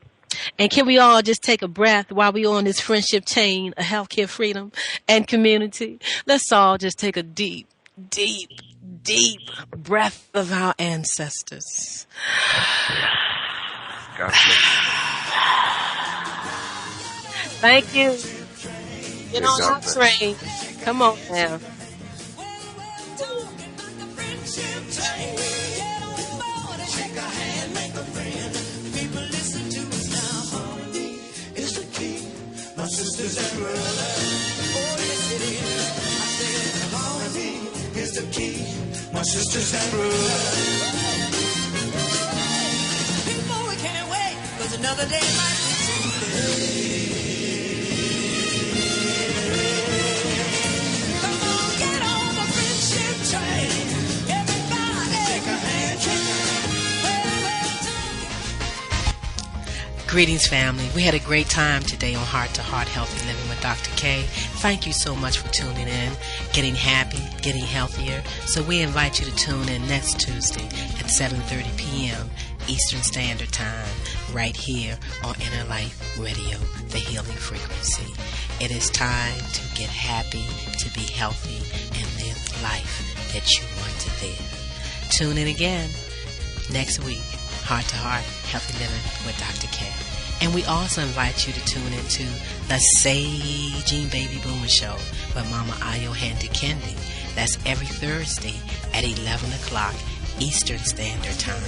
And can we all just take a breath while we're on this friendship chain of healthcare freedom and community? Let's all just take a deep, deep, deep breath of our ancestors.
God bless.
Thank you. Get on that train. Come on now.
My sisters and brothers, oh yes it is. I said harmony is the key. My sisters and brothers. People, we can't wait, 'cause another day might be too late. Come on, get on the friendship train. Everybody, take a handshake.
Greetings, family. We had a great time today on Heart to Heart Healthy Living with Dr. K. Thank you so much for tuning in, getting happy, getting healthier. So we invite you to tune in next Tuesday at 7:30 p.m. Eastern Standard Time, right here on Inner Light Radio, the healing frequency. It is time to get happy, to be healthy, and live the life that you want to live. Tune in again next week. Heart to Heart Healthy Living with Dr. K. And we also invite you to tune into the Saging Baby Boomer Show with Mama Ayo Handy Kendi That's every Thursday at 11 o'clock Eastern Standard Time,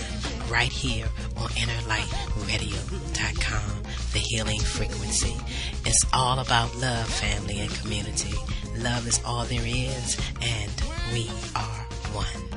right here on InnerLightRadio.com, the healing frequency. It's all about love, family, and community. Love is all there is, and we are one.